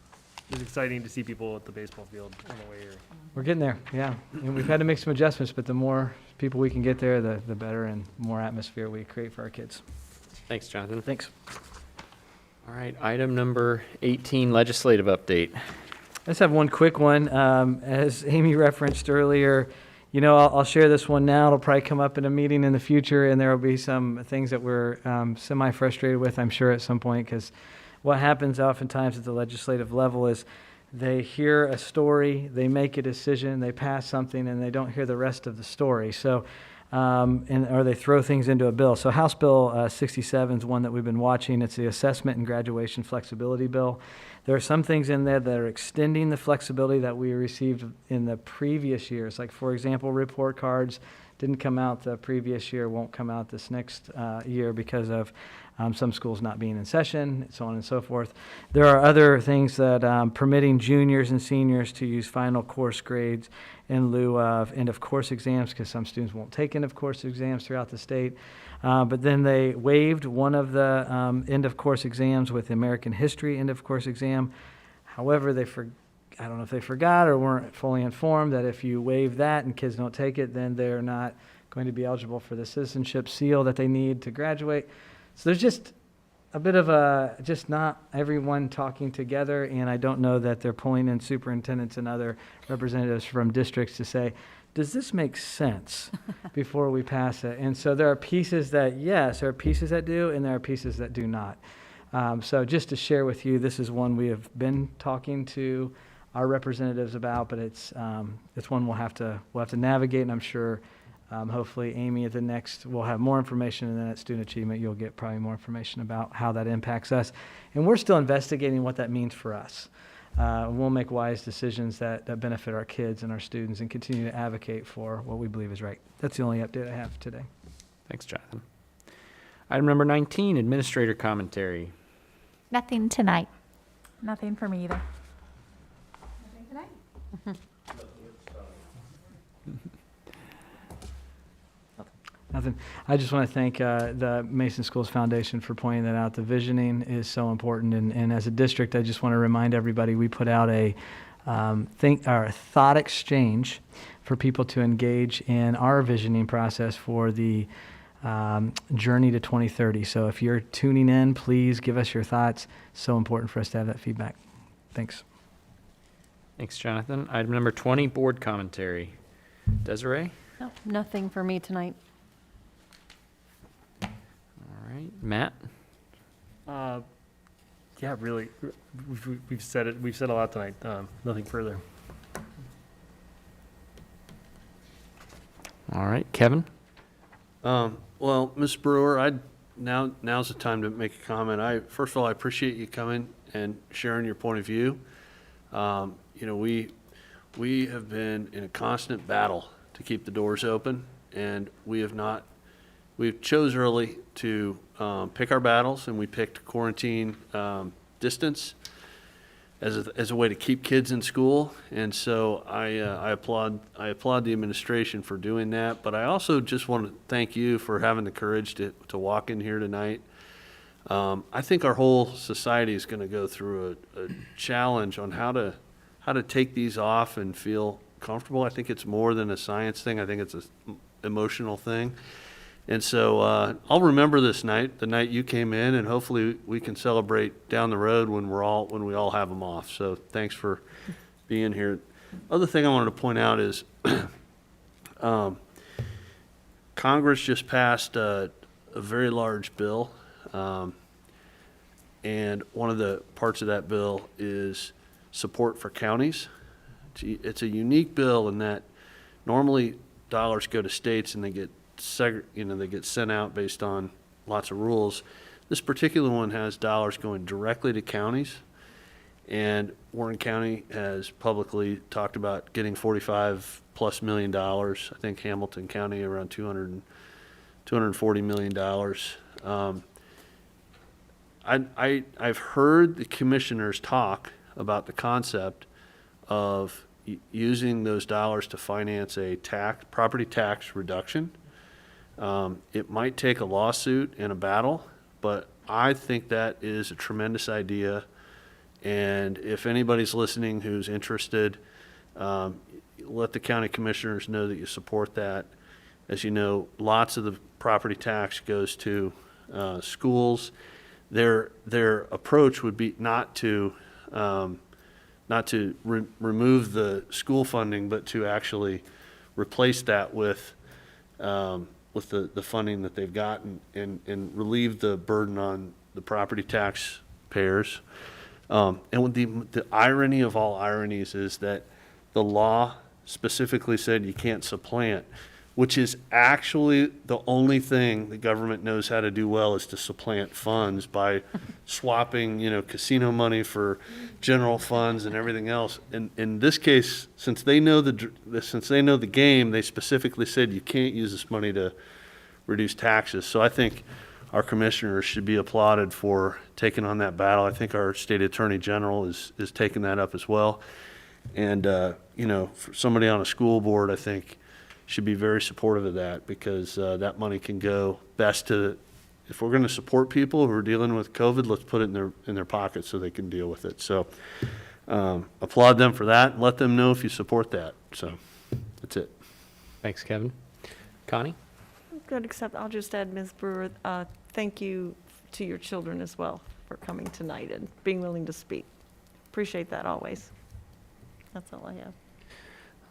It's exciting to see people at the baseball field on the way here. We're getting there, yeah. And we've had to make some adjustments, but the more people we can get there, the better and more atmosphere we create for our kids. Thanks, Jonathan. Thanks. All right, item number 18, legislative update. Let's have one quick one. As Amy referenced earlier, you know, I'll share this one now. It'll probably come up in a meeting in the future, and there will be some things that we're semi-frustrated with, I'm sure, at some point, because what happens oftentimes at the legislative level is they hear a story, they make a decision, they pass something, and they don't hear the rest of the story. So, or they throw things into a bill. So House Bill 67 is one that we've been watching. It's the Assessment and Graduation Flexibility Bill. There are some things in there that are extending the flexibility that we received in the previous years. Like, for example, report cards didn't come out the previous year, won't come out this next year because of some schools not being in session, so on and so forth. There are other things that permitting juniors and seniors to use final course grades in lieu of end-of-course exams, because some students won't take end-of-course exams throughout the state. But then they waived one of the end-of-course exams with the American History end-of-course exam. However, I don't know if they forgot or weren't fully informed that if you waive that and kids don't take it, then they're not going to be eligible for the citizenship seal that they need to graduate. So there's just a bit of just not everyone talking together, and I don't know that they're pulling in superintendents and other representatives from districts to say, does this make sense before we pass it? And so there are pieces that, yes, there are pieces that do, and there are pieces that do not. So just to share with you, this is one we have been talking to our representatives about, but it's one we'll have to navigate, and I'm sure hopefully Amy at the next will have more information, and then at Student Achievement you'll get probably more information about how that impacts us. And we're still investigating what that means for us. We'll make wise decisions that benefit our kids and our students and continue to advocate for what we believe is right. That's the only update I have today. Thanks, Jonathan. Item number 19, administrator commentary. Nothing tonight. Nothing for me either. Nothing. I just want to thank the Mason Schools Foundation for pointing that out. The visioning is so important, and as a district, I just want to remind everybody we put out a thought exchange for people to engage in our visioning process for the journey to 2030. So if you're tuning in, please give us your thoughts. So important for us to have that feedback. Thanks. Thanks, Jonathan. Item number 20, board commentary. Desiree? No, nothing for me tonight. All right. Matt? Yeah, really, we've said it. We've said a lot tonight. Nothing further. All right. Kevin? Well, Ms. Brewer, now's the time to make a comment. First of all, I appreciate you coming and sharing your point of view. We have been in a constant battle to keep the doors open, and we've chose early to pick our battles, and we picked quarantine distance as a way to keep kids in school. And so I applaud the administration for doing that. But I also just want to thank you for having the courage to walk in here tonight. I think our whole society is going to go through a challenge on how to take these off and feel comfortable. I think it's more than a science thing. I think it's an emotional thing. And so I'll remember this night, the night you came in, and hopefully we can celebrate down the road when we all have them off. So thanks for being here. Other thing I wanted to point out is Congress just passed a very large bill, and one of the parts of that bill is support for counties. It's a unique bill in that normally dollars go to states and they get sent out based on lots of rules. This particular one has dollars going directly to counties, and Warren County has publicly talked about getting $45+ million. I think Hamilton County around $240 million. I've heard the commissioners talk about the concept of using those dollars to finance a property tax reduction. It might take a lawsuit and a battle, but I think that is a tremendous idea. And if anybody's listening who's interested, let the county commissioners know that you support that. As you know, lots of the property tax goes to schools. Their approach would be not to remove the school funding, but to actually replace that with the funding that they've gotten and relieve the burden on the property tax payers. And the irony of all ironies is that the law specifically said you can't supplant, which is actually the only thing the government knows how to do well, is to supplant funds by swapping, casino money for general funds and everything else. And in this case, since they know the game, they specifically said you can't use this money to reduce taxes. So I think our commissioners should be applauded for taking on that battle. I think our state attorney general is taking that up as well. And for somebody on a school board, I think should be very supportive of that, because that money can go best to, if we're going to support people who are dealing with COVID, let's put it in their pockets so they can deal with it. So applaud them for that, and let them know if you support that. So that's it. Thanks, Kevin. Connie? Good, except I'll just add, Ms. Brewer, thank you to your children as well for coming tonight and being willing to speak. Appreciate that always. That's all I have.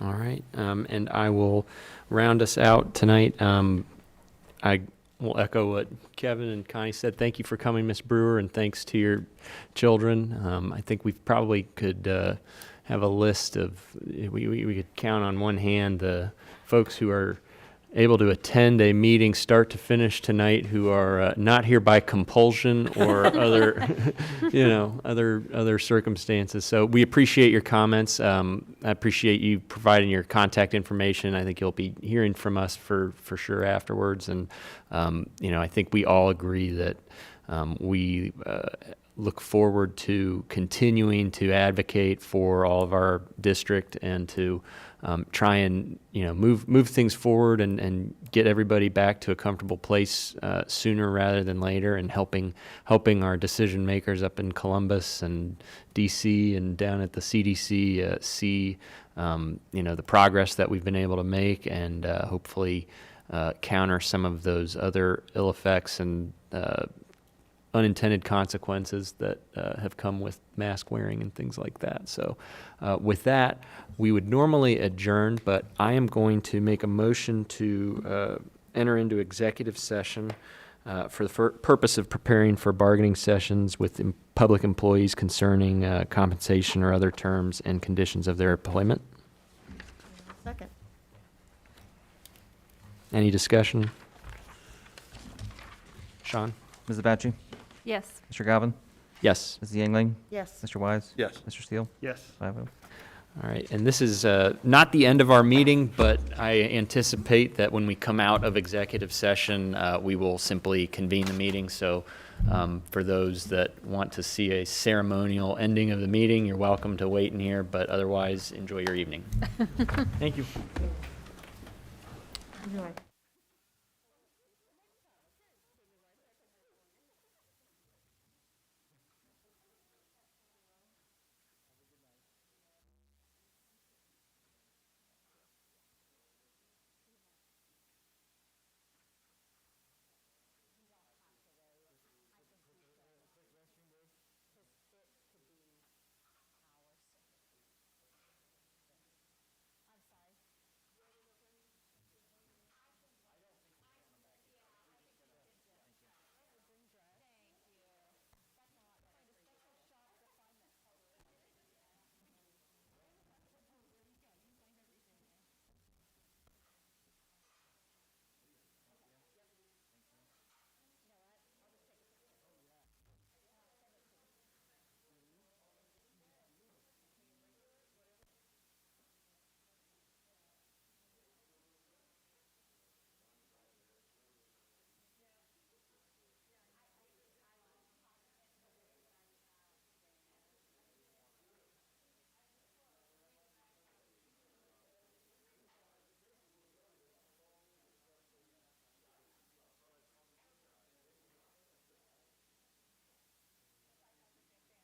All right, and I will round us out tonight. I will echo what Kevin and Connie said. Thank you for coming, Ms. Brewer, and thanks to your children. I think we probably could have a list of, we could count on one hand the folks who are able to attend a meeting start to finish tonight who are not here by compulsion or other, other circumstances. So we appreciate your comments. I appreciate you providing your contact information. I think you'll be hearing from us for sure afterwards. And, I think we all agree that we look forward to continuing to advocate for all of our district and to try and move things forward and get everybody back to a comfortable place sooner rather than later, and helping our decision makers up in Columbus and DC and down at the CDC see the progress that we've been able to make, and hopefully counter some of those other ill effects and unintended consequences that have come with mask wearing and things like that. So with that, we would normally adjourn, but I am going to make a motion to enter into executive session for the purpose of preparing for bargaining sessions with public employees concerning compensation or other terms and conditions of their employment. Second. Any discussion? Sean? Mrs. Batchy? Yes. Mr. Galvin? Yes. Mrs. Yingling? Yes. Mr. Wise? Yes. Mr. Steele? Yes. 5-0. All right, and this is not the end of our meeting, but I anticipate that when we come out of executive session, we will simply convene the meeting. So for those that want to see a ceremonial ending of the meeting, you're welcome to wait in here, but otherwise, enjoy your evening. Thank you. Enjoy.